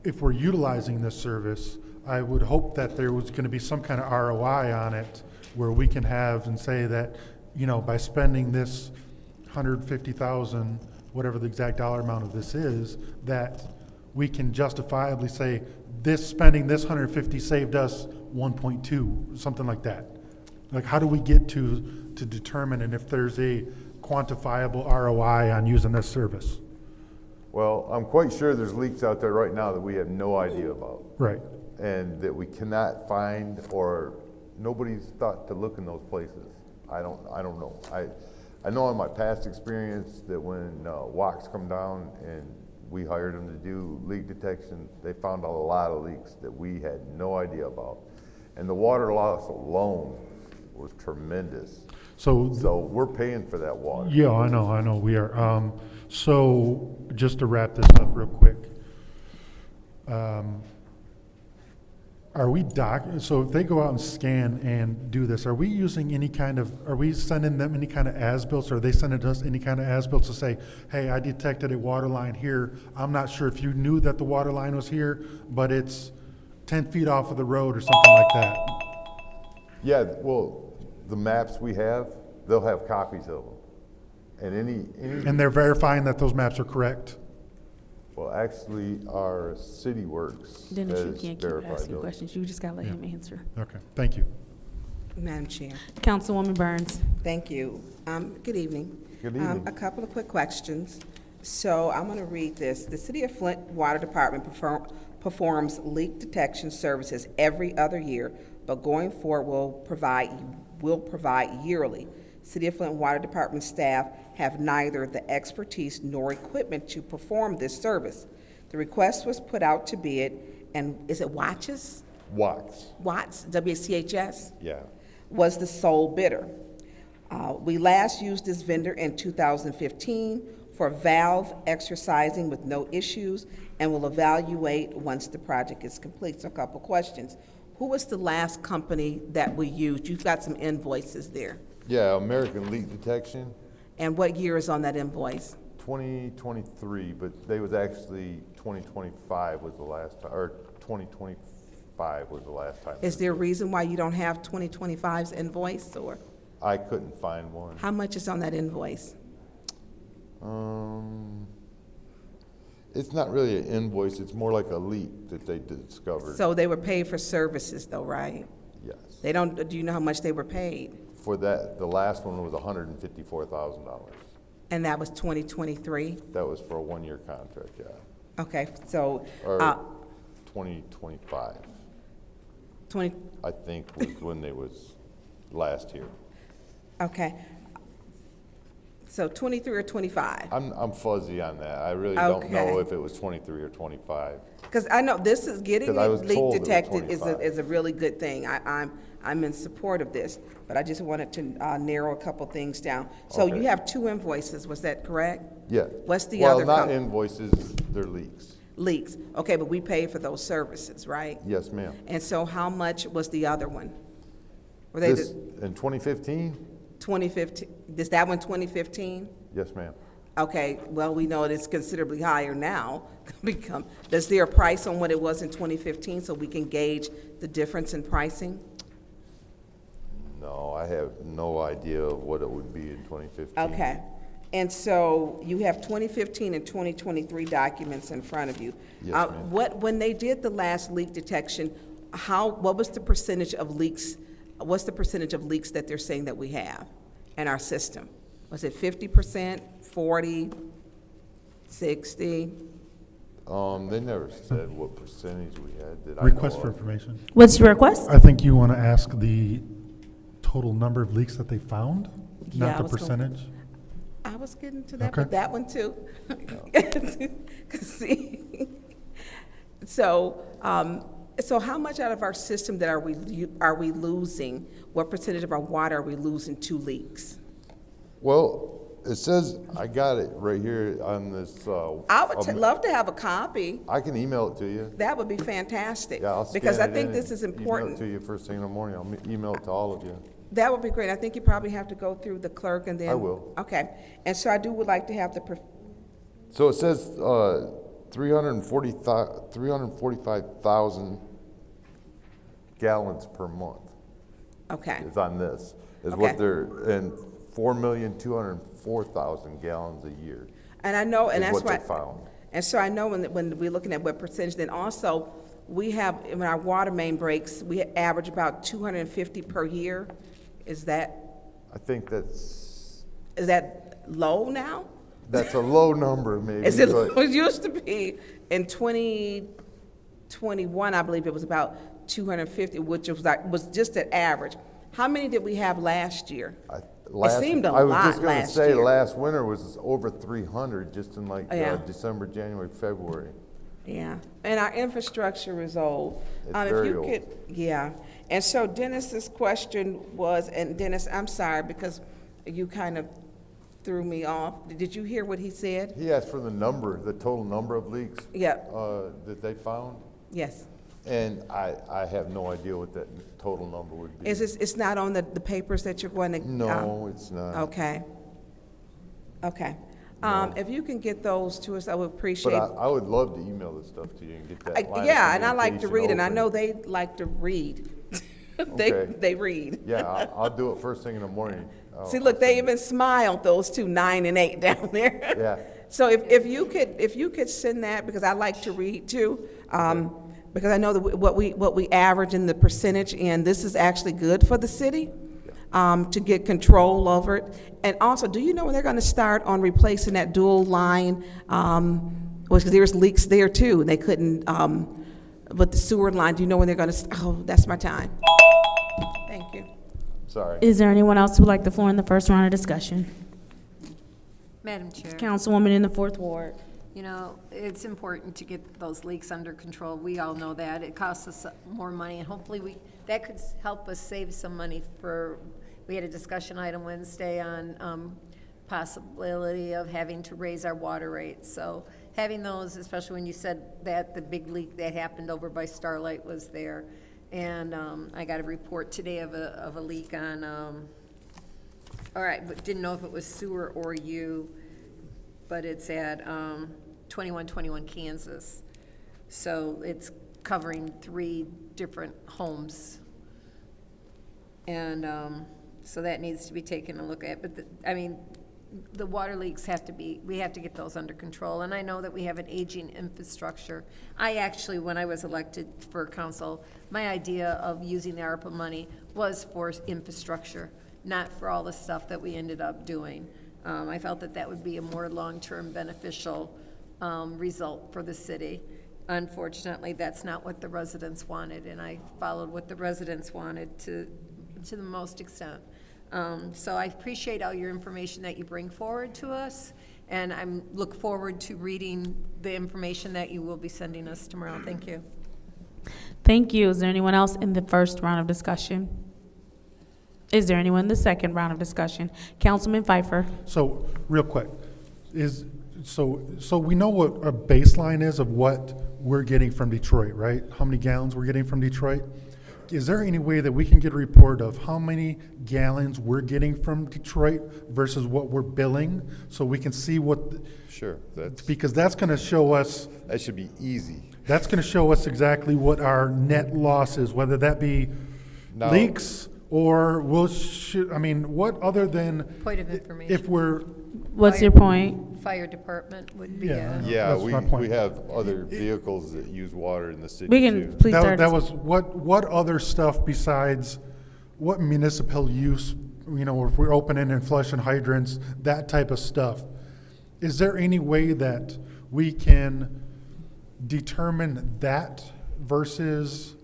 if we're utilizing this service, I would hope that there was going to be some kind of ROI on it, where we can have and say that, by spending this 150,000, whatever the exact dollar amount of this is, that we can justifiably say spending this 150 saved us 1.2, something like that. Like, how do we get to determine and if there's a quantifiable ROI on using this service? Well, I'm quite sure there's leaks out there right now that we have no idea about. Right. And that we cannot find, or nobody's thought to look in those places. I don't know. I know in my past experience that when WOX come down and we hired them to do leak detection, they found a lot of leaks that we had no idea about. And the water loss alone was tremendous. So we're paying for that water. Yeah, I know we are. So just to wrap this up real quick, are we so if they go out and scan and do this, are we using are we sending them any kind of as-built, or are they sending us any kind of as-built to say, hey, I detected a water line here. I'm not sure if you knew that the water line was here, but it's 10 feet off of the road or something like that? Yeah, well, the maps we have, they'll have copies of them. And any And they're verifying that those maps are correct? Well, actually, our city works Dennis, you has can't keep verified asking those. questions. You just gotta let him answer. Okay, thank you. Madam Chair. Councilwoman Burns. Thank you. Good evening. Good evening. A couple of quick questions. So I'm going to read this. The City of Flint Water Department performs leak detection services every other year, but going forward will provide yearly. City of Flint Water Department staff have neither the expertise nor equipment to perform this service. The request was put out to bid, and is it Watts? Watts, W-C-H-S? Yeah. Was the sole bidder. We last used this vendor in 2015 for valve exercising with no issues, and will evaluate once the project is complete. So a couple questions. Who was the last company that we used? You've got some invoices there. Yeah, American Leak Detection, And what year is on that invoice? 2023, but they was actually 2025 was the last time, or 2025 was the last time. Is there a reason why you don't have 2025's invoice, or I couldn't find one. how much is on that invoice? It's not really an invoice, it's more like a leak that they discovered. So they were paid for services though, right? Yes. They don't, do you know how much they were paid? For that, the last one was $154,000. And that was 2023? That was for a one-year contract, yeah. Okay, so, Or 2025, 20, I think was when they was last here. okay. So 23 or 25? I'm fuzzy on that. I really don't know Okay. if it was 23 or 25. Because I know this is getting 'Cause I was leak told it was detected is 25. a really good thing. I'm in support of this, but I just wanted to narrow a couple things down. So Okay. you have two invoices, was that correct? Yeah. What's the other Well, not company? invoices, they're leaks. Leaks. Okay, but we pay for those services, right? Yes, ma'am. And so how much was the other one? Were they This, in 2015? 2015? Is that one 2015? Yes, ma'am. Okay, well, we know it is considerably higher now. Is there a price on what it was in 2015 so we can gauge the difference in pricing? No, I have no idea of what it would be in 2015. Okay. And so you have 2015 and 2023 documents in front of you. Yes, ma'am. When they did the last leak detection, what was the percentage of leaks? What's the percentage of leaks that they're saying that we have in our system? Was it 50%, 40, 60? They never said what percentage we had. Did I Request know for of? information. What's your request? I think you want to ask the total number of leaks that they found, Yeah, I not the was gonna- percentage? I was getting to that, Okay. but that one too. See? So how much out of our system that are we losing? What percentage of our water are we losing to leaks? Well, it says, I got it right here on this. I would love to have a copy. I can email it to you. That would be fantastic. Yeah, I'll scan Because I it think in this and is Email it important. to you first thing in the morning. I'll email it to all of you. That would be great. I think you probably have to go through the clerk and then. I will. Okay. And so I would like to have So it says 345,000 gallons per month. Okay. Is on this, is Okay. what they're, and 4,204,000 gallons a year. And I know, and is that's what why. they found. And so I know when we're looking at what percentage, then also, we have, when our water main breaks, we average about 250 per year. Is that I think that's low now? a low number maybe. Is it, but it used to be in 2021, I believe it was about 250, which was just an average. How many did we have last year? It seemed a I was lot just gonna last say, year. last winter was over 300 just in like Yeah. December, January, February. Yeah, and our infrastructure is old. It's If very you old. could, yeah. And so Dennis's question was, and Dennis, I'm sorry because you kind of threw me off. Did you hear what he said? He asked for the number, the total number of leaks. Yeah. That they found. Yes. And I have no idea what that total number would be. It's not on the papers that you're going to? No, it's not. Okay. Okay. If you can get those to us, I would But appreciate. I would love to email this stuff to you and get that line of Yeah, and I like to read, communication and I know open. they like to read. Okay. They read. Yeah, I'll do it first thing in the morning. See, look, they even smiled, those two, 9 and 8 down there. Yeah. So if you could send that, because I like to read too, because I know that what we average in the percentage, and this is actually good for the city, to get control over it. And also, do you know when they're gonna start on replacing that dual line? Because there's leaks there too, and they couldn't, with the sewer line, do you know when they're gonna, oh, that's my time. Thank you. Sorry. Is there anyone else who would like the floor in the first round of discussion? Madam Chair. Councilwoman in the 4th Ward. You know, it's important to get those leaks under control. We all know that. It costs us more money, and hopefully that could help us save some money for, we had a discussion item Wednesday on possibility of having to raise our water rates. So having those, especially when you said that the big leak that happened over by Starlight was there. And I got a report today of a leak on, all right, but didn't know if it was sewer or you, but it's at 2121 Kansas. So it's covering 3 different homes. And so that needs to be taken a look at. But, the water leaks have to be, we have to get those under control. And I know that we have an aging infrastructure. I actually, when I was elected for council, my idea of using the ARPA money was for infrastructure, not for all the stuff that we ended up doing. I felt that that would be a more long-term beneficial result for the city. Unfortunately, that's not what the residents wanted, and I followed what the residents wanted to the most extent. So I appreciate all your information that you bring forward to us, and I look forward to reading the information that you will be sending us tomorrow. Thank you. Thank you. Is there anyone else in the first round of discussion? Is there anyone in the second round of discussion? Councilman Pfeiffer. So, real quick, so we know what a baseline is of what we're getting from Detroit, right? How many gallons we're getting from Detroit? Is there any way that we can get a report of how many gallons we're getting from Detroit versus what we're billing, so we can see what? Sure, because that's going to show us. That should be easy. That's going to show us exactly what our net loss is, whether that be leaks or what other than point of information. If we're. What's your point? Fire department would be. Yeah, we have other vehicles that use water in the city We can too. please That was what other stuff besides what municipal use, if we're opening and flushing hydrants, that type of stuff. Is there any way that we can determine that versus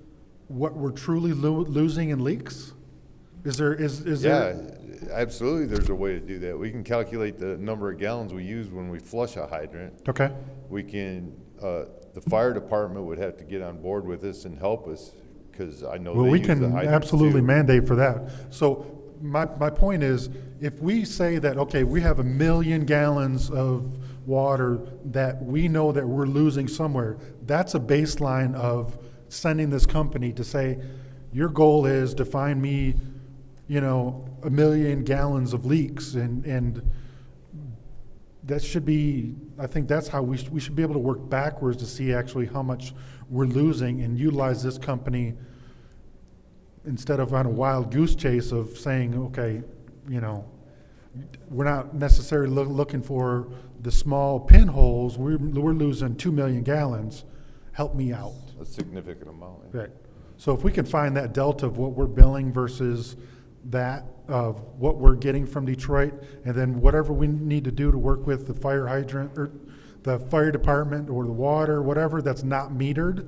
what we're truly losing in leaks? Is there? Absolutely, there's a way to do that. We can calculate the number of gallons we use when we flush a hydrant. Okay. We can, the fire department would have to get on board with this and help us, because I know they use the hydrants too. Absolutely mandate for that. So my point is, if we say that, okay, we have 1 million gallons of water that we know that we're losing somewhere, that's a baseline of sending this company to say, your goal is to find me 1 million gallons of leaks, and that should be, I think that's how we should be able to work backwards to see actually how much we're losing and utilize this company instead of on a wild goose chase of saying, okay, we're not necessarily looking for the small pinholes. We're losing 2 million gallons. Help me out. A significant amount. Yeah. Right. So if we can find that delta of what we're billing versus that of what we're getting from Detroit, and then whatever we need to do to work with the fire hydrant or the fire department or the water, whatever that's not metered,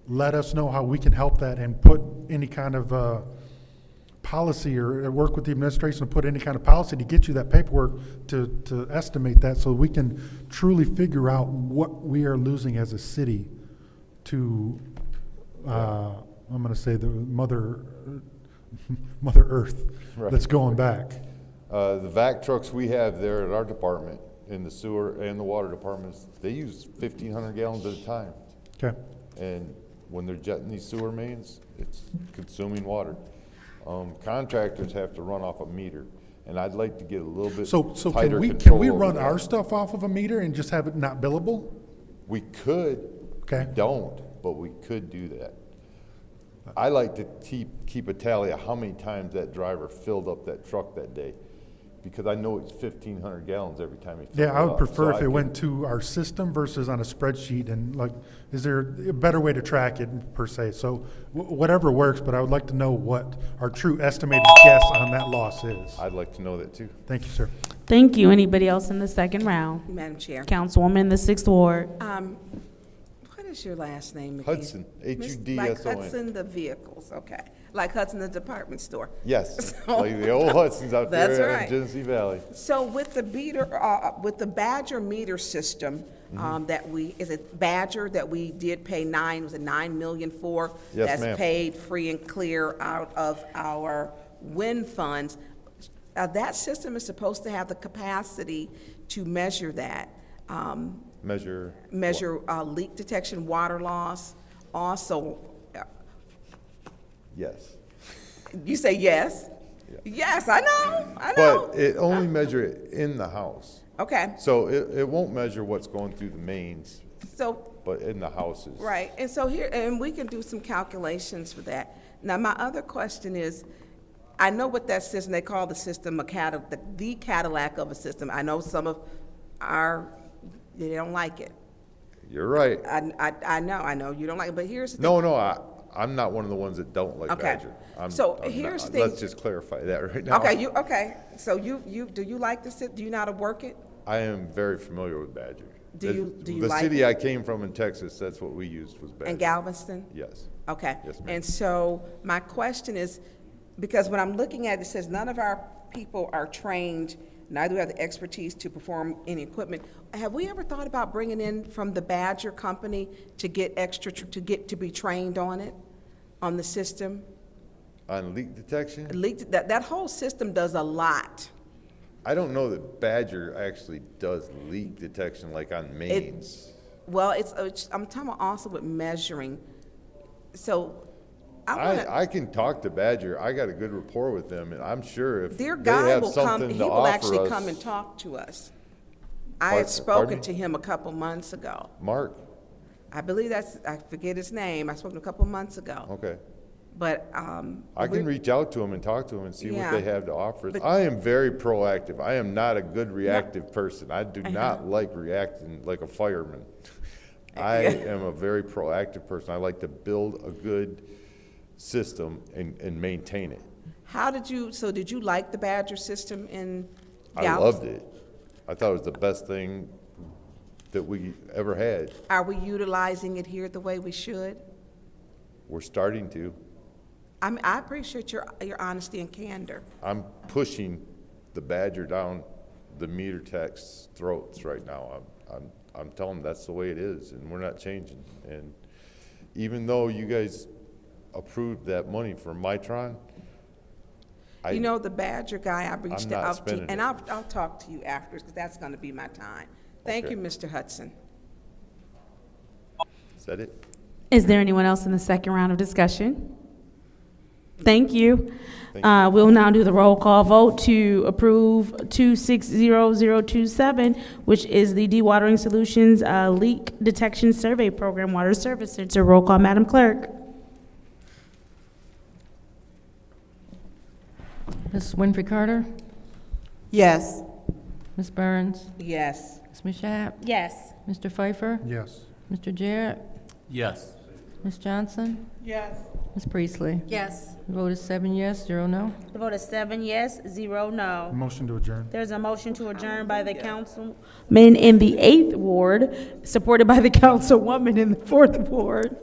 let us know how we can help that and put any kind of policy or work with the administration to put any kind of policy to get you that paperwork to estimate that, so we can truly figure out what we are losing as a city to I'm going to say the Mother Earth, right, that's going back. The vac trucks we have there at our department, in the sewer and the water departments, they use 1,500 gallons at a time. Okay. And when they're jetting these sewer mains, it's consuming water. Contractors have to run off a meter, and I'd like to get a little bit tighter control. Can we run over our that. stuff off of a meter and just have it not billable? We could. Okay. We don't, but we could do that. I like to keep a tally of how many times that driver filled up that truck that day, because I know it's 1,500 gallons every time he fills Yeah, I it would up. prefer So if I it went could- to our system versus on a spreadsheet, and like, is there a better way to track it per se? So whatever works, but I would like to know what our true estimated guess on that loss is. I'd like to know that too. Thank you, sir. Thank you. Anybody else in the second round? Madam Chair. Councilwoman in the 6th Ward. What is your last name again? Hudson, Miss- Hudson. Like Hudson the vehicles, okay. Like Hudson the department store. Yes, So- like the old Hudson's out That's there in right. Genesee Valley. So with the with the Badger meter system, that is it Badger that we did pay was it $9 million for? Yes, That's ma'am. paid free and clear out of our wind funds. That system is supposed to have the capacity to measure that. Measure. Measure leak detection, water loss. Also, Yes. you say yes? Yeah. Yes, I know. But it only measure it in the house. Okay, So it won't measure what's going through the mains, so, but in the houses. right, and so here, and we can do some calculations for that. Now, my other question is, I know what that system, they call the system the Cadillac of a system. I know some of they don't like it. You're right. I know, you don't like it, but here's the thing. No, I'm not one of the ones that don't like Okay. Badger. So I'm here's not. the thing. Let's just clarify that right now. Okay, so do you like the system? Do you know how to work it? I am very familiar with Badger. Do you The like city it? I came from in Texas, that's what we used was Badger. In Galveston? Yes. Okay. Yes, ma'am. And so my question is, because when I'm looking at it, it says none of our people are trained, neither do we have the expertise to perform any equipment. Have we ever thought about bringing in from the Badger company to get extra, to be trained on it, on the system? On leak detection? That whole system does a lot. I don't know that Badger actually does leak detection like on mains. Well, I'm talking about also with measuring. So I can talk to Badger. I got a good rapport with them, and I'm sure if their they guy have will come, something he to will offer actually us- come and talk to us. I Pardon- had spoken pardon to me? him a couple months ago. Mark? I believe I forget his name. I spoke to him a couple months ago. Okay. But, I can reach out to them and talk to them and see what Yeah. they have to offer us. But- I am very proactive. I am not a good reactive person. I do Uh-huh. not like reacting like a fireman. I am a very proactive person. I like to build a good system and maintain it. did you like the Badger system in I Galveston? loved it. I thought it was the best thing that we ever had. Are we utilizing it here the way we should? We're starting to. I appreciate your honesty and candor. I'm pushing the Badger down the meter tech's throats right now. I'm telling them that's the way it is, and we're not changing. And even though you guys approved that money for Mitron, You know, the Badger guy, I reached not out to, spending and it. I'll talk to you afterwards, because that's going to be my time. Thank Okay. you, Mr. Hudson. is that it? Is there anyone else in the second round of discussion? Thank you. Thank you. We'll now do the roll call vote to approve 260027, which is the Dewatering Solutions Leak Detection Survey Program Water Service Center. Roll call, Madam Clerk. Ms. Winfrey Carter? Yes. Ms. Burns? Yes. Ms. Mashat? Yes. Mr. Pfeiffer? Yes. Mr. Jarrett? Yes. Ms. Johnson? Yes. Ms. Priestley? Yes. The vote is 7 yes, 0 no. The vote is 7 yes, 0 no. Motion to adjourn. There's a motion to adjourn by the councilman in the 8th Ward, supported by the councilwoman in the 4th Ward.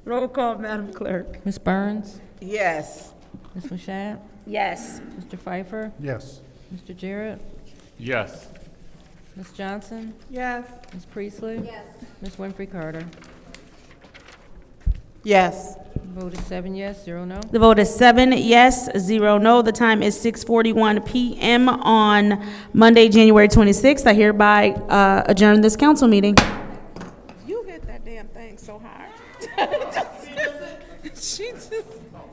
Roll call, Madam Clerk. Ms. Burns? Yes. Ms. Mashat? Yes. Mr. Pfeiffer? Yes. Mr. Jarrett? Yes. Ms. Johnson? Yes. Ms. Priestley? Yes. Ms. Winfrey Carter? Yes. The vote is 7 yes, 0 no. The vote is 7 yes, 0 no. The time is 6:41 p.m. on Monday, January 26th. I hereby adjourn this council meeting. You hit that damn thing so hard. She